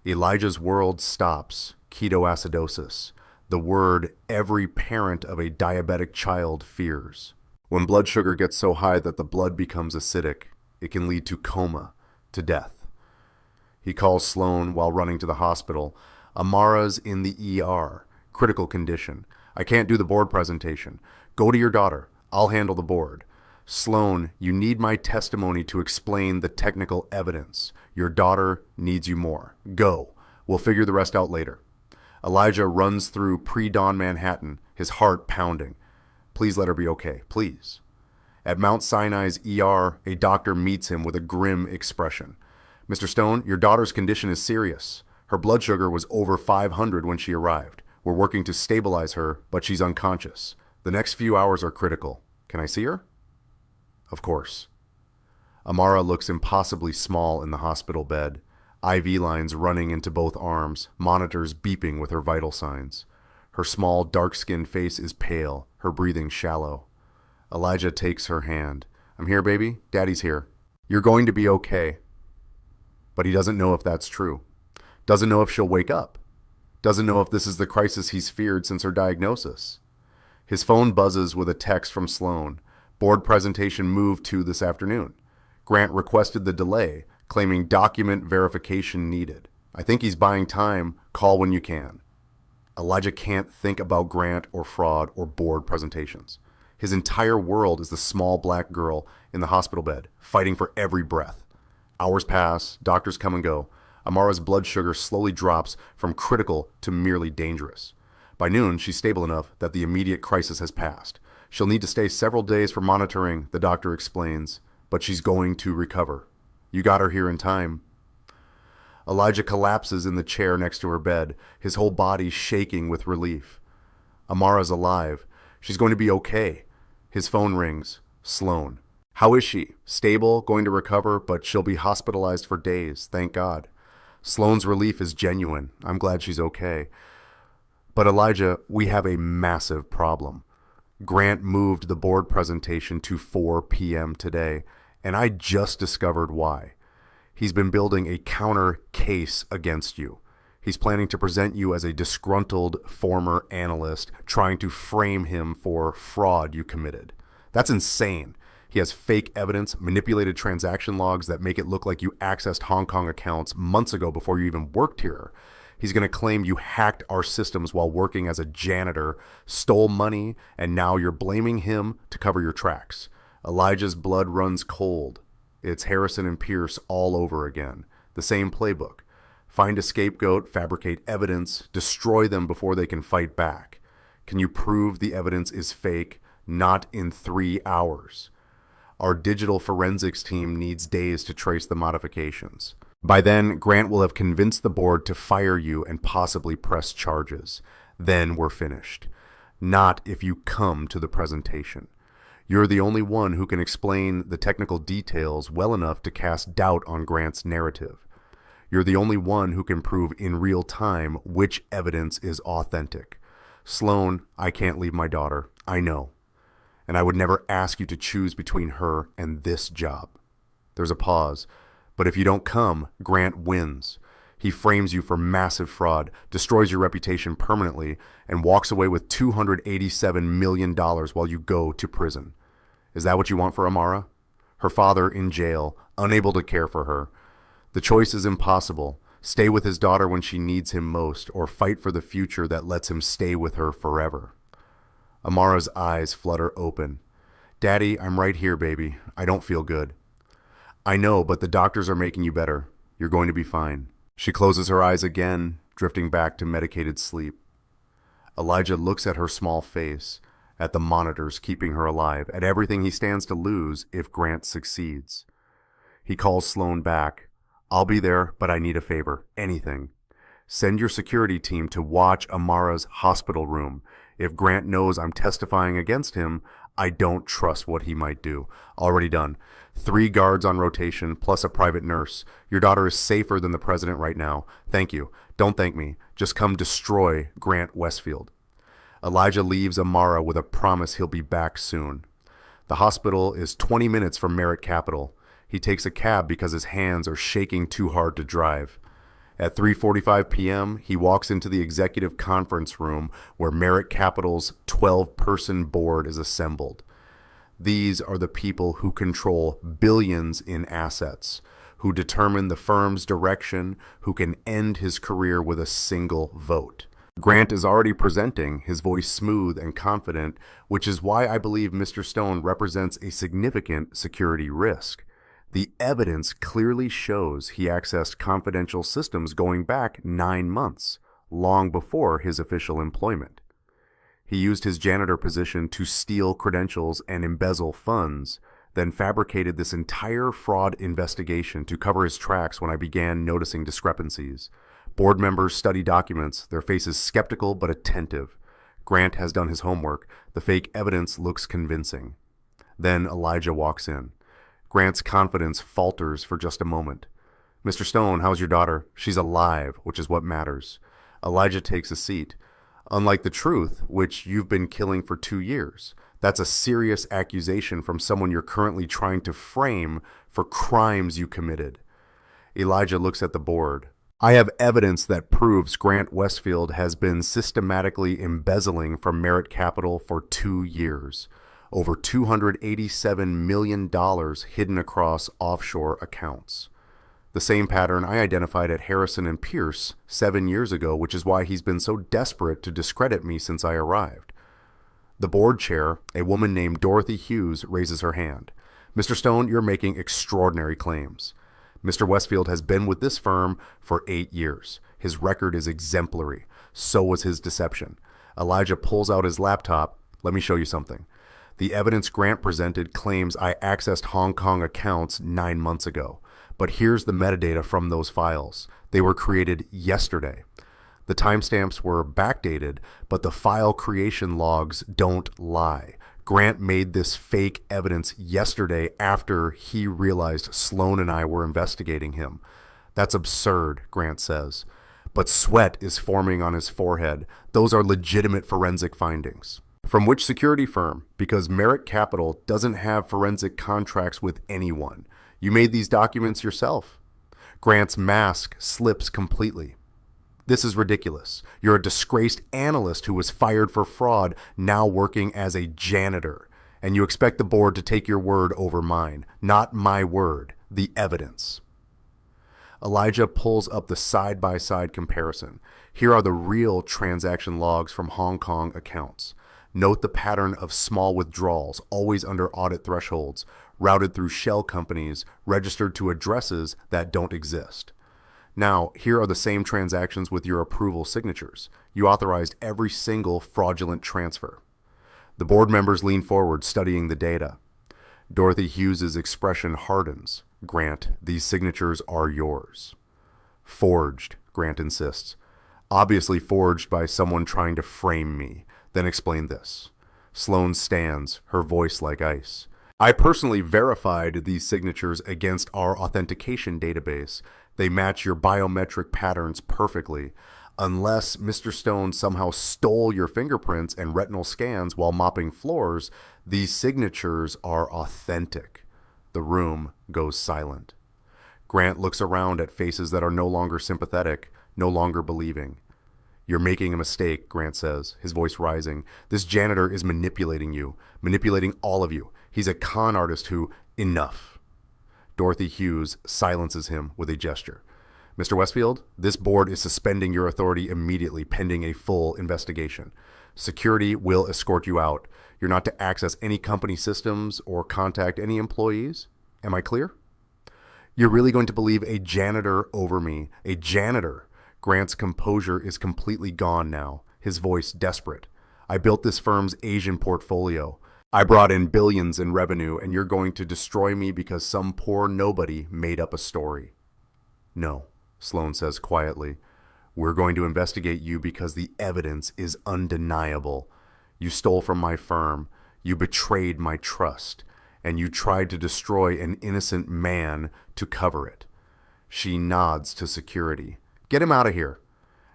[SPEAKER 1] Elijah's world stops. Ketoacidosis. The word every parent of a diabetic child fears. When blood sugar gets so high that the blood becomes acidic, it can lead to coma, to death. He calls Sloan while running to the hospital. Amara's in the ER. Critical condition. I can't do the board presentation. Go to your daughter. I'll handle the board. Sloan, you need my testimony to explain the technical evidence. Your daughter needs you more. Go. We'll figure the rest out later. Elijah runs through pre-dawn Manhattan, his heart pounding. Please let her be okay, please. At Mount Sinai's ER, a doctor meets him with a grim expression. Mr. Stone, your daughter's condition is serious. Her blood sugar was over 500 when she arrived. We're working to stabilize her, but she's unconscious. The next few hours are critical. Can I see her? Of course. Amara looks impossibly small in the hospital bed. IV lines running into both arms, monitors beeping with her vital signs. Her small, dark-skinned face is pale, her breathing shallow. Elijah takes her hand. I'm here, baby. Daddy's here. You're going to be okay. But he doesn't know if that's true. Doesn't know if she'll wake up. Doesn't know if this is the crisis he's feared since her diagnosis. His phone buzzes with a text from Sloan. Board presentation moved to this afternoon. Grant requested the delay, claiming document verification needed. I think he's buying time. Call when you can. Elijah can't think about Grant or fraud or board presentations. His entire world is the small black girl in the hospital bed, fighting for every breath. Hours pass, doctors come and go. Amara's blood sugar slowly drops from critical to merely dangerous. By noon, she's stable enough that the immediate crisis has passed. She'll need to stay several days for monitoring, the doctor explains, but she's going to recover. You got her here in time. Elijah collapses in the chair next to her bed, his whole body shaking with relief. Amara's alive. She's going to be okay. His phone rings. Sloan. How is she? Stable, going to recover, but she'll be hospitalized for days, thank God. Sloan's relief is genuine. I'm glad she's okay. But Elijah, we have a massive problem. Grant moved the board presentation to 4 p.m. today, and I just discovered why. He's been building a counter case against you. He's planning to present you as a disgruntled former analyst, trying to frame him for fraud you committed. That's insane. He has fake evidence, manipulated transaction logs that make it look like you accessed Hong Kong accounts months ago before you even worked here. He's going to claim you hacked our systems while working as a janitor, stole money, and now you're blaming him to cover your tracks. Elijah's blood runs cold. It's Harrison and Pierce all over again. The same playbook. Find a scapegoat, fabricate evidence, destroy them before they can fight back. Can you prove the evidence is fake? Not in 3 hours. Our digital forensics team needs days to trace the modifications. By then, Grant will have convinced the board to fire you and possibly press charges. Then we're finished. Not if you come to the presentation. You're the only one who can explain the technical details well enough to cast doubt on Grant's narrative. You're the only one who can prove in real time which evidence is authentic. Sloan, I can't leave my daughter. I know. And I would never ask you to choose between her and this job. There's a pause. But if you don't come, Grant wins. He frames you for massive fraud, destroys your reputation permanently, and walks away with $287 million while you go to prison. Is that what you want for Amara? Her father in jail, unable to care for her. The choice is impossible. Stay with his daughter when she needs him most, or fight for the future that lets him stay with her forever. Amara's eyes flutter open. Daddy, I'm right here, baby. I don't feel good. I know, but the doctors are making you better. You're going to be fine. She closes her eyes again, drifting back to medicated sleep. Elijah looks at her small face, at the monitors keeping her alive, at everything he stands to lose if Grant succeeds. He calls Sloan back. I'll be there, but I need a favor. Anything. Send your security team to watch Amara's hospital room. If Grant knows I'm testifying against him, I don't trust what he might do. Already done. 3 guards on rotation, plus a private nurse. Your daughter is safer than the president right now. Thank you. Don't thank me. Just come destroy Grant Westfield. Elijah leaves Amara with a promise he'll be back soon. The hospital is 20 minutes from Merritt Capital. He takes a cab because his hands are shaking too hard to drive. At 3:45 p.m., he walks into the executive conference room where Merritt Capital's 12-person board is assembled. These are the people who control billions in assets, who determine the firm's direction, who can end his career with a single vote. Grant is already presenting, his voice smooth and confident, which is why I believe Mr. Stone represents a significant security risk. The evidence clearly shows he accessed confidential systems going back 9 months, long before his official employment. He used his janitor position to steal credentials and embezzle funds, then fabricated this entire fraud investigation to cover his tracks when I began noticing discrepancies. Board members study documents, their faces skeptical but attentive. Grant has done his homework. The fake evidence looks convincing. Then Elijah walks in. Grant's confidence falters for just a moment. "Mr. Stone, how's your daughter?" "She's alive," which is what matters. Elijah takes a seat. "Unlike the truth, which you've been killing for 2 years. That's a serious accusation from someone you're currently trying to frame for crimes you committed." Elijah looks at the board. "I have evidence that proves Grant Westfield has been systematically embezzling from Merit Capital for 2 years. Over $287 million hidden across offshore accounts. The same pattern I identified at Harrison and Pierce 7 years ago, which is why he's been so desperate to discredit me since I arrived." The board chair, a woman named Dorothy Hughes, raises her hand. "Mr. Stone, you're making extraordinary claims. Mr. Westfield has been with this firm for 8 years. His record is exemplary. So was his deception." Elijah pulls out his laptop. "Let me show you something. The evidence Grant presented claims I accessed Hong Kong accounts 9 months ago. But here's the metadata from those files. They were created yesterday. The timestamps were backdated, but the file creation logs don't lie. Grant made this fake evidence yesterday after he realized Sloan and I were investigating him. That's absurd," Grant says. But sweat is forming on his forehead. "Those are legitimate forensic findings." "From which security firm? Because Merit Capital doesn't have forensic contracts with anyone. You made these documents yourself." Grant's mask slips completely. "This is ridiculous. You're a disgraced analyst who was fired for fraud, now working as a janitor. And you expect the board to take your word over mine. Not my word, the evidence." Elijah pulls up the side-by-side comparison. Here are the real transaction logs from Hong Kong accounts. Note the pattern of small withdrawals, always under audit thresholds, routed through shell companies, registered to addresses that don't exist. Now, here are the same transactions with your approval signatures. You authorized every single fraudulent transfer. The board members lean forward, studying the data. Dorothy Hughes's expression hardens. "Grant, these signatures are yours." "Forged," Grant insists. "Obviously forged by someone trying to frame me. Then explain this." Sloan stands, her voice like ice. "I personally verified these signatures against our authentication database. They match your biometric patterns perfectly. Unless Mr. Stone somehow stole your fingerprints and retinal scans while mopping floors, these signatures are authentic." The room goes silent. Grant looks around at faces that are no longer sympathetic, no longer believing. "You're making a mistake," Grant says, his voice rising. "This janitor is manipulating you, manipulating all of you. He's a con artist who—" "Enough." Dorothy Hughes silences him with a gesture. "Mr. Westfield, this board is suspending your authority immediately pending a full investigation. Security will escort you out. You're not to access any company systems or contact any employees. Am I clear?" "You're really going to believe a janitor over me? A janitor?" Grant's composure is completely gone now, his voice desperate. "I built this firm's Asian portfolio. I brought in billions in revenue, and you're going to destroy me because some poor nobody made up a story." "No," Sloan says quietly. "We're going to investigate you because the evidence is undeniable. You stole from my firm, you betrayed my trust, and you tried to destroy an innocent man to cover it." She nods to security. "Get him out of here."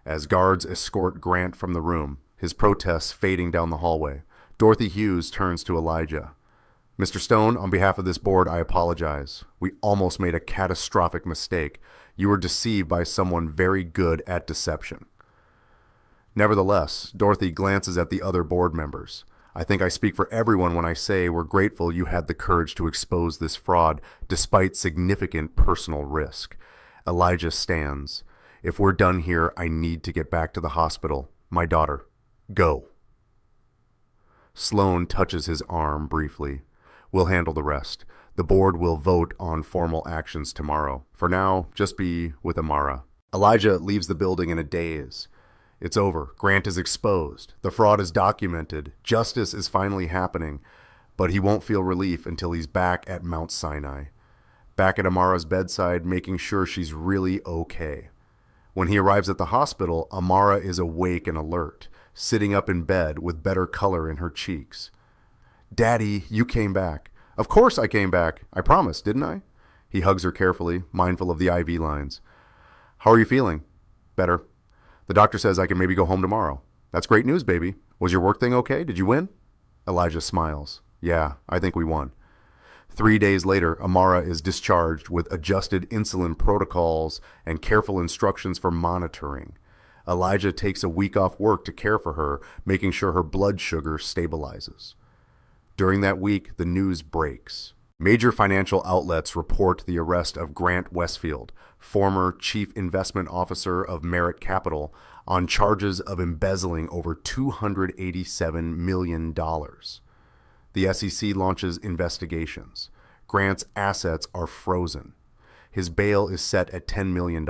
[SPEAKER 1] As guards escort Grant from the room, his protests fading down the hallway, Dorothy Hughes turns to Elijah. "Mr. Stone, on behalf of this board, I apologize. We almost made a catastrophic mistake. You were deceived by someone very good at deception." Nevertheless, Dorothy glances at the other board members. "I think I speak for everyone when I say we're grateful you had the courage to expose this fraud despite significant personal risk." Elijah stands. "If we're done here, I need to get back to the hospital. My daughter. Go." Sloan touches his arm briefly. "We'll handle the rest. The board will vote on formal actions tomorrow. For now, just be with Amara." Elijah leaves the building in a daze. It's over. Grant is exposed. The fraud is documented. Justice is finally happening. But he won't feel relief until he's back at Mount Sinai. Back at Amara's bedside, making sure she's really okay. When he arrives at the hospital, Amara is awake and alert, sitting up in bed with better color in her cheeks. "Daddy, you came back." "Of course I came back. I promised, didn't I?" He hugs her carefully, mindful of the IV lines. "How are you feeling?" "Better. The doctor says I can maybe go home tomorrow." "That's great news, baby. Was your work thing okay? Did you win?" Elijah smiles. "Yeah, I think we won." 3 days later, Amara is discharged with adjusted insulin protocols and careful instructions for monitoring. Elijah takes a week off work to care for her, making sure her blood sugar stabilizes. During that week, the news breaks. Major financial outlets report the arrest of Grant Westfield, former chief investment officer of Merit Capital, on charges of embezzling over $287 million. The SEC launches investigations. Grant's assets are frozen. His bail is set at $10 million,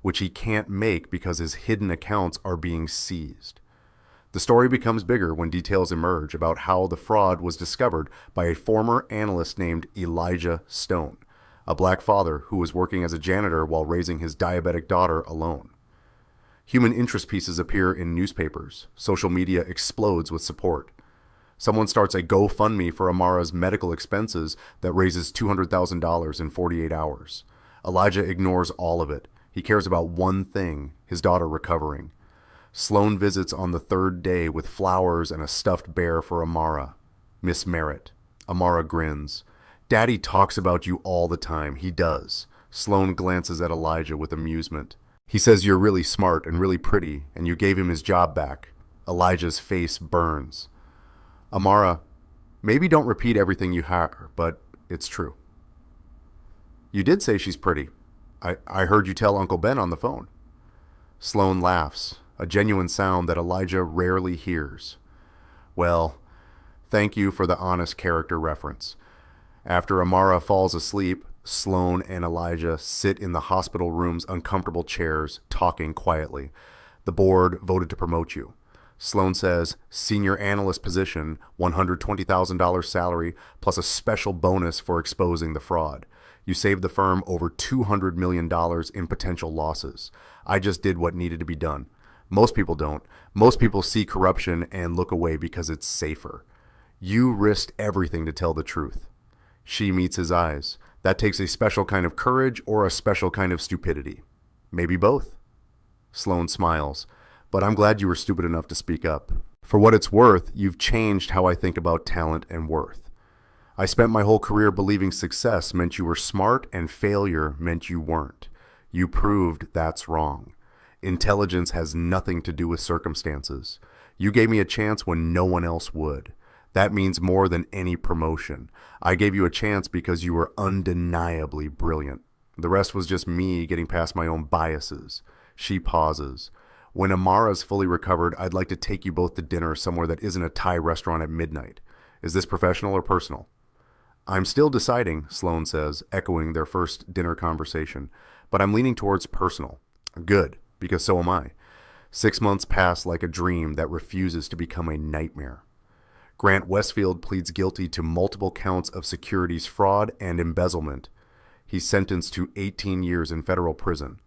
[SPEAKER 1] which he can't make because his hidden accounts are being seized. The story becomes bigger when details emerge about how the fraud was discovered by a former analyst named Elijah Stone, a black father who was working as a janitor while raising his diabetic daughter alone. Human interest pieces appear in newspapers. Social media explodes with support. Someone starts a GoFundMe for Amara's medical expenses that raises $200,000 in 48 hours. Elijah ignores all of it. He cares about one thing, his daughter recovering. Sloan visits on the third day with flowers and a stuffed bear for Amara. "Miss Merritt." Amara grins. "Daddy talks about you all the time." He does. Sloan glances at Elijah with amusement. "He says you're really smart and really pretty, and you gave him his job back." Elijah's face burns. "Amara, maybe don't repeat everything you heard, but it's true." "You did say she's pretty. I heard you tell Uncle Ben on the phone." Sloan laughs, a genuine sound that Elijah rarely hears. "Well, thank you for the honest character reference." After Amara falls asleep, Sloan and Elijah sit in the hospital room's uncomfortable chairs, talking quietly. The board voted to promote you. Sloan says, "Senior analyst position, $120,000 salary, plus a special bonus for exposing the fraud. You saved the firm over $200 million in potential losses. I just did what needed to be done. Most people don't. Most people see corruption and look away because it's safer. You risked everything to tell the truth." She meets his eyes. That takes a special kind of courage or a special kind of stupidity. Maybe both. Sloan smiles. "But I'm glad you were stupid enough to speak up. For what it's worth, you've changed how I think about talent and worth. I spent my whole career believing success meant you were smart and failure meant you weren't. You proved that's wrong. Intelligence has nothing to do with circumstances. You gave me a chance when no one else would. That means more than any promotion. I gave you a chance because you were undeniably brilliant. The rest was just me getting past my own biases." She pauses. "When Amara's fully recovered, I'd like to take you both to dinner somewhere that isn't a Thai restaurant at midnight. Is this professional or personal?" "I'm still deciding," Sloan says, echoing their first dinner conversation. "But I'm leaning towards personal." "Good, because so am I." 6 months pass like a dream that refuses to become a nightmare. Grant Westfield pleads guilty to multiple counts of securities fraud and embezzlement. He's sentenced to 18 years in federal prison.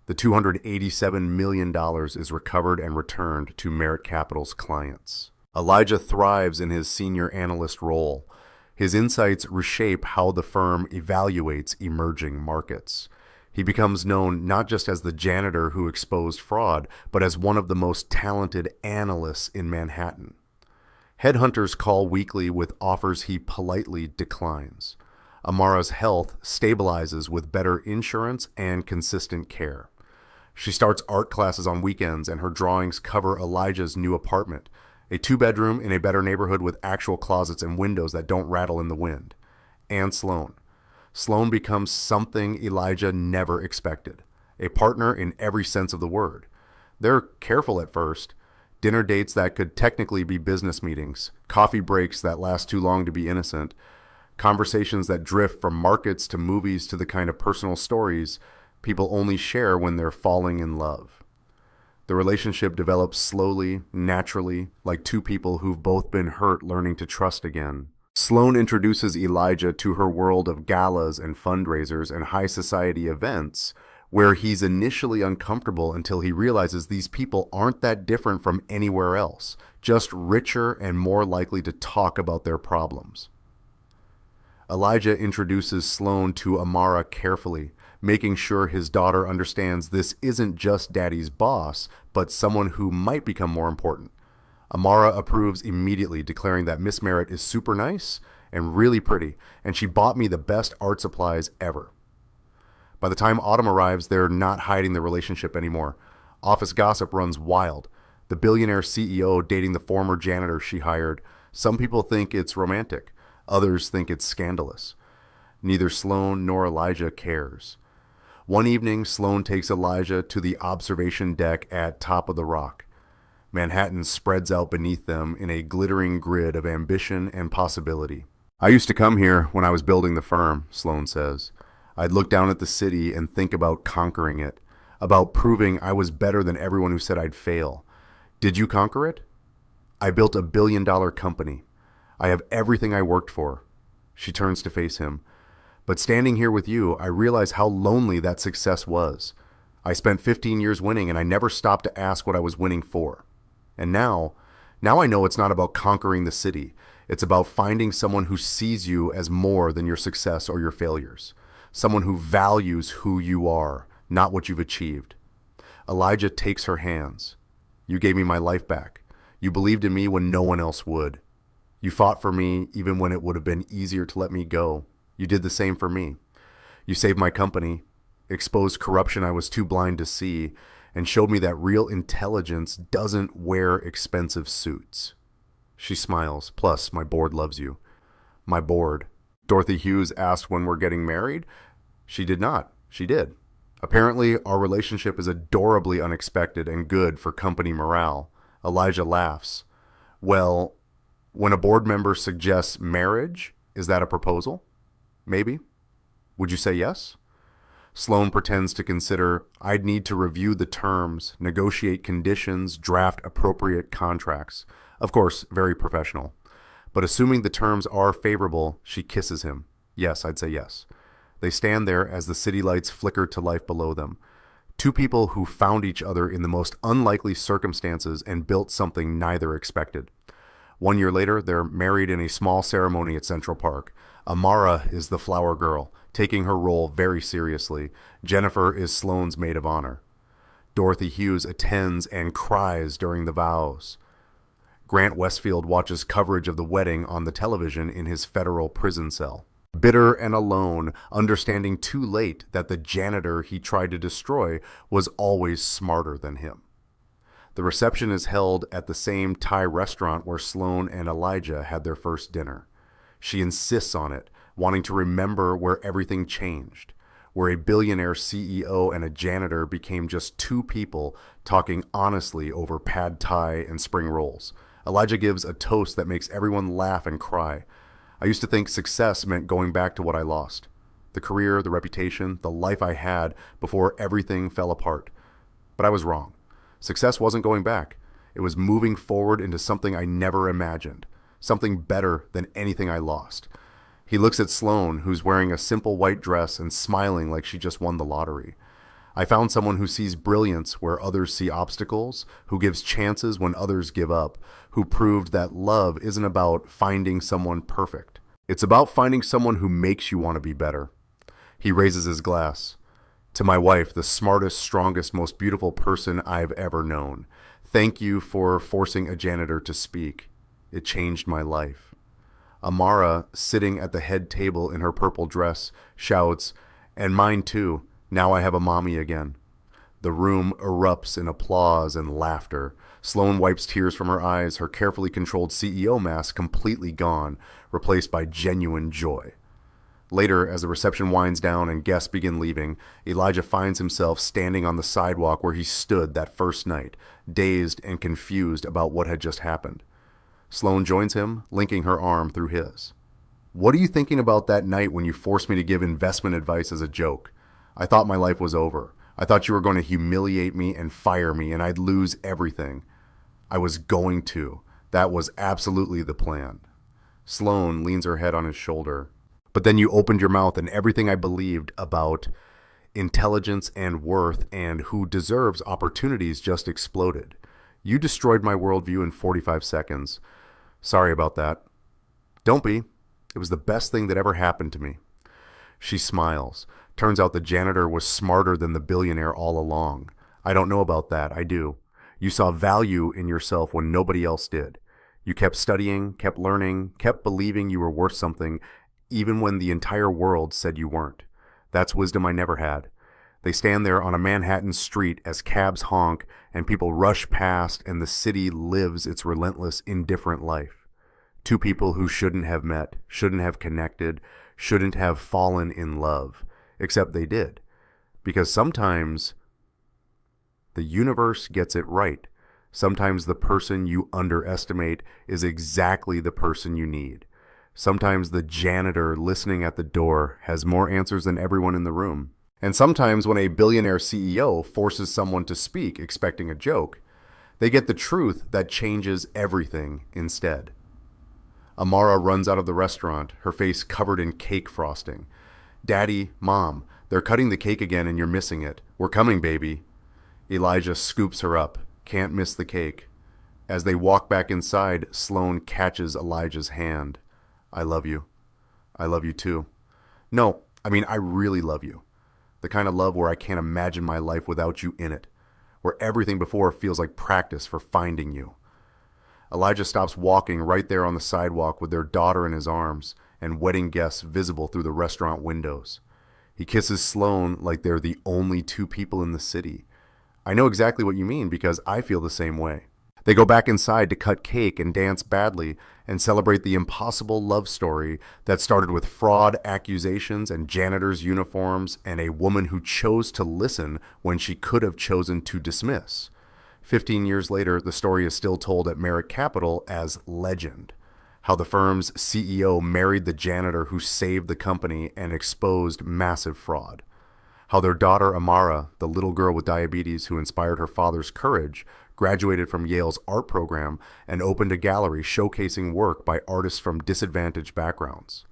[SPEAKER 1] The $287 million is recovered and returned to Merit Capital's clients. Elijah thrives in his senior analyst role. His insights reshape how the firm evaluates emerging markets. He becomes known not just as the janitor who exposed fraud, but as one of the most talented analysts in Manhattan. Headhunters call weekly with offers he politely declines. Amara's health stabilizes with better insurance and consistent care. She starts art classes on weekends, and her drawings cover Elijah's new apartment, a 2-bedroom in a better neighborhood with actual closets and windows that don't rattle in the wind. And Sloan. Sloan becomes something Elijah never expected, a partner in every sense of the word. They're careful at first. Dinner dates that could technically be business meetings, coffee breaks that last too long to be innocent, conversations that drift from markets to movies to the kind of personal stories people only share when they're falling in love. The relationship develops slowly, naturally, like two people who've both been hurt learning to trust again. Sloane introduces Elijah to her world of galas and fundraisers and high society events, where he's initially uncomfortable until he realizes these people aren't that different from anywhere else, just richer and more likely to talk about their problems. Elijah introduces Sloane to Amara carefully, making sure his daughter understands this isn't just daddy's boss, but someone who might become more important. Amara approves immediately, declaring that Miss Merritt is super nice and really pretty, and she bought me the best art supplies ever. By the time autumn arrives, they're not hiding the relationship anymore. Office gossip runs wild. The billionaire CEO dating the former janitor she hired. Some people think it's romantic. Others think it's scandalous. Neither Sloane nor Elijah cares. One evening, Sloane takes Elijah to the observation deck at Top of the Rock. Manhattan spreads out beneath them in a glittering grid of ambition and possibility. "I used to come here when I was building the firm," Sloane says. "I'd look down at the city and think about conquering it, about proving I was better than everyone who said I'd fail. Did you conquer it? I built a billion-dollar company. I have everything I worked for." She turns to face him. "But standing here with you, I realize how lonely that success was. I spent 15 years winning, and I never stopped to ask what I was winning for. And now I know it's not about conquering the city. It's about finding someone who sees you as more than your success or your failures. Someone who values who you are, not what you've achieved." Elijah takes her hands. "You gave me my life back. You believed in me when no one else would. You fought for me even when it would have been easier to let me go. You did the same for me. You saved my company, exposed corruption I was too blind to see, and showed me that real intelligence doesn't wear expensive suits." She smiles. "Plus, my board loves you." "My board?" Dorothy Hughes asked when we're getting married. She did not. She did. Apparently, our relationship is adorably unexpected and good for company morale. Elijah laughs. "Well, when a board member suggests marriage, is that a proposal? Maybe. Would you say yes?" Sloane pretends to consider. "I'd need to review the terms, negotiate conditions, draft appropriate contracts." Of course, very professional. But assuming the terms are favorable, she kisses him. "Yes, I'd say yes." They stand there as the city lights flicker to life below them. Two people who found each other in the most unlikely circumstances and built something neither expected. 1 year later, they're married in a small ceremony at Central Park. Amara is the flower girl, taking her role very seriously. Jennifer is Sloane's maid of honor. Dorothy Hughes attends and cries during the vows. Grant Westfield watches coverage of the wedding on the television in his federal prison cell. Bitter and alone, understanding too late that the janitor he tried to destroy was always smarter than him. The reception is held at the same Thai restaurant where Sloane and Elijah had their first dinner. She insists on it, wanting to remember where everything changed, where a billionaire CEO and a janitor became just two people talking honestly over pad thai and spring rolls. Elijah gives a toast that makes everyone laugh and cry. "I used to think success meant going back to what I lost. The career, the reputation, the life I had before everything fell apart. But I was wrong. Success wasn't going back. It was moving forward into something I never imagined, something better than anything I lost." He looks at Sloane, who's wearing a simple white dress and smiling like she just won the lottery. "I found someone who sees brilliance where others see obstacles, who gives chances when others give up, who proved that love isn't about finding someone perfect. It's about finding someone who makes you want to be better." He raises his glass. "To my wife, the smartest, strongest, most beautiful person I've ever known. Thank you for forcing a janitor to speak. It changed my life." Amara, sitting at the head table in her purple dress, shouts, "And mine too. Now I have a mommy again." The room erupts in applause and laughter. Sloane wipes tears from her eyes, her carefully controlled CEO mask completely gone, replaced by genuine joy. Later, as the reception winds down and guests begin leaving, Elijah finds himself standing on the sidewalk where he stood that first night, dazed and confused about what had just happened. Sloane joins him, linking her arm through his. "What are you thinking about that night when you forced me to give investment advice as a joke? I thought my life was over. I thought you were going to humiliate me and fire me, and I'd lose everything. I was going to. That was absolutely the plan. Sloane leans her head on his shoulder. But then you opened your mouth, and everything I believed about intelligence and worth and who deserves opportunities just exploded. You destroyed my worldview in 45 seconds. Sorry about that. Don't be. It was the best thing that ever happened to me. She smiles. Turns out the janitor was smarter than the billionaire all along. I don't know about that. I do. You saw value in yourself when nobody else did. You kept studying, kept learning, kept believing you were worth something, even when the entire world said you weren't. That's wisdom I never had. They stand there on a Manhattan street as cabs honk and people rush past and the city lives its relentless, indifferent life. Two people who shouldn't have met, shouldn't have connected, shouldn't have fallen in love. Except they did. Because sometimes the universe gets it right. Sometimes the person you underestimate is exactly the person you need. Sometimes the janitor listening at the door has more answers than everyone in the room. And sometimes when a billionaire CEO forces someone to speak expecting a joke, they get the truth that changes everything instead. Amara runs out of the restaurant, her face covered in cake frosting. Daddy, Mom, they're cutting the cake again and you're missing it. We're coming, baby. Elijah scoops her up. Can't miss the cake. As they walk back inside, Sloane catches Elijah's hand. I love you. I love you too. No, I really love you. The kind of love where I can't imagine my life without you in it. Where everything before feels like practice for finding you. Elijah stops walking right there on the sidewalk with their daughter in his arms and wedding guests visible through the restaurant windows. He kisses Sloane like they're the only two people in the city. I know exactly what you mean because I feel the same way. They go back inside to cut cake and dance badly and celebrate the impossible love story that started with fraud accusations and janitor's uniforms and a woman who chose to listen when she could have chosen to dismiss. 15 years later, the story is still told at Merrick Capital as legend. How the firm's CEO married the janitor who saved the company and exposed massive fraud. How their daughter Amara, the little girl with diabetes who inspired her father's courage, graduated from Yale's art program and opened a gallery showcasing work by artists from disadvantaged backgrounds.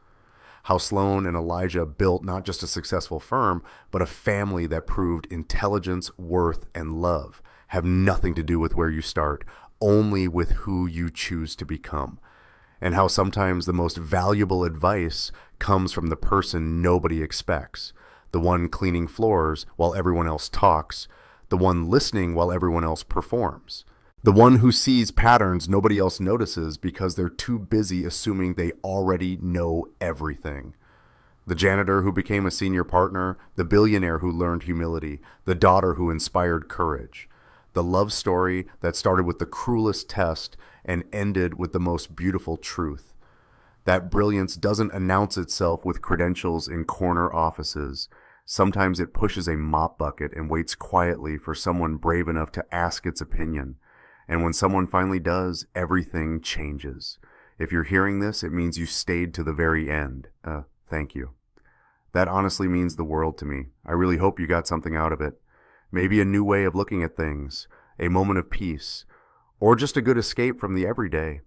[SPEAKER 1] How Sloane and Elijah built not just a successful firm, but a family that proved intelligence, worth, and love have nothing to do with where you start, only with who you choose to become. And how sometimes the most valuable advice comes from the person nobody expects. The one cleaning floors while everyone else talks. The one listening while everyone else performs. The one who sees patterns nobody else notices because they're too busy assuming they already know everything. The janitor who became a senior partner, the billionaire who learned humility, the daughter who inspired courage. The love story that started with the cruelest test and ended with the most beautiful truth. That brilliance doesn't announce itself with credentials in corner offices. Sometimes it pushes a mop bucket and waits quietly for someone brave enough to ask its opinion. And when someone finally does, everything changes. If you're hearing this, it means you stayed to the very end. Thank you. That honestly means the world to me. I really hope you got something out of it. Maybe a new way of looking at things, a moment of peace, or just a good escape from the everyday.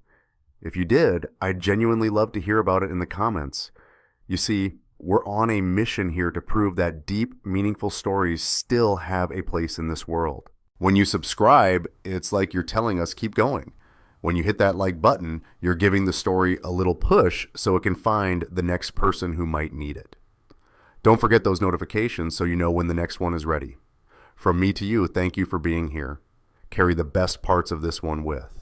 [SPEAKER 1] If you did, I'd genuinely love to hear about it in the comments. You see, we're on a mission here to prove that deep, meaningful stories still have a place in this world. When you subscribe, it's like you're telling us keep going. When you hit that like button, you're giving the story a little push so it can find the next person who might need it. Don't forget those notifications so you know when the next one is ready. From me to you, thank you for being here. Carry the best parts of this one with.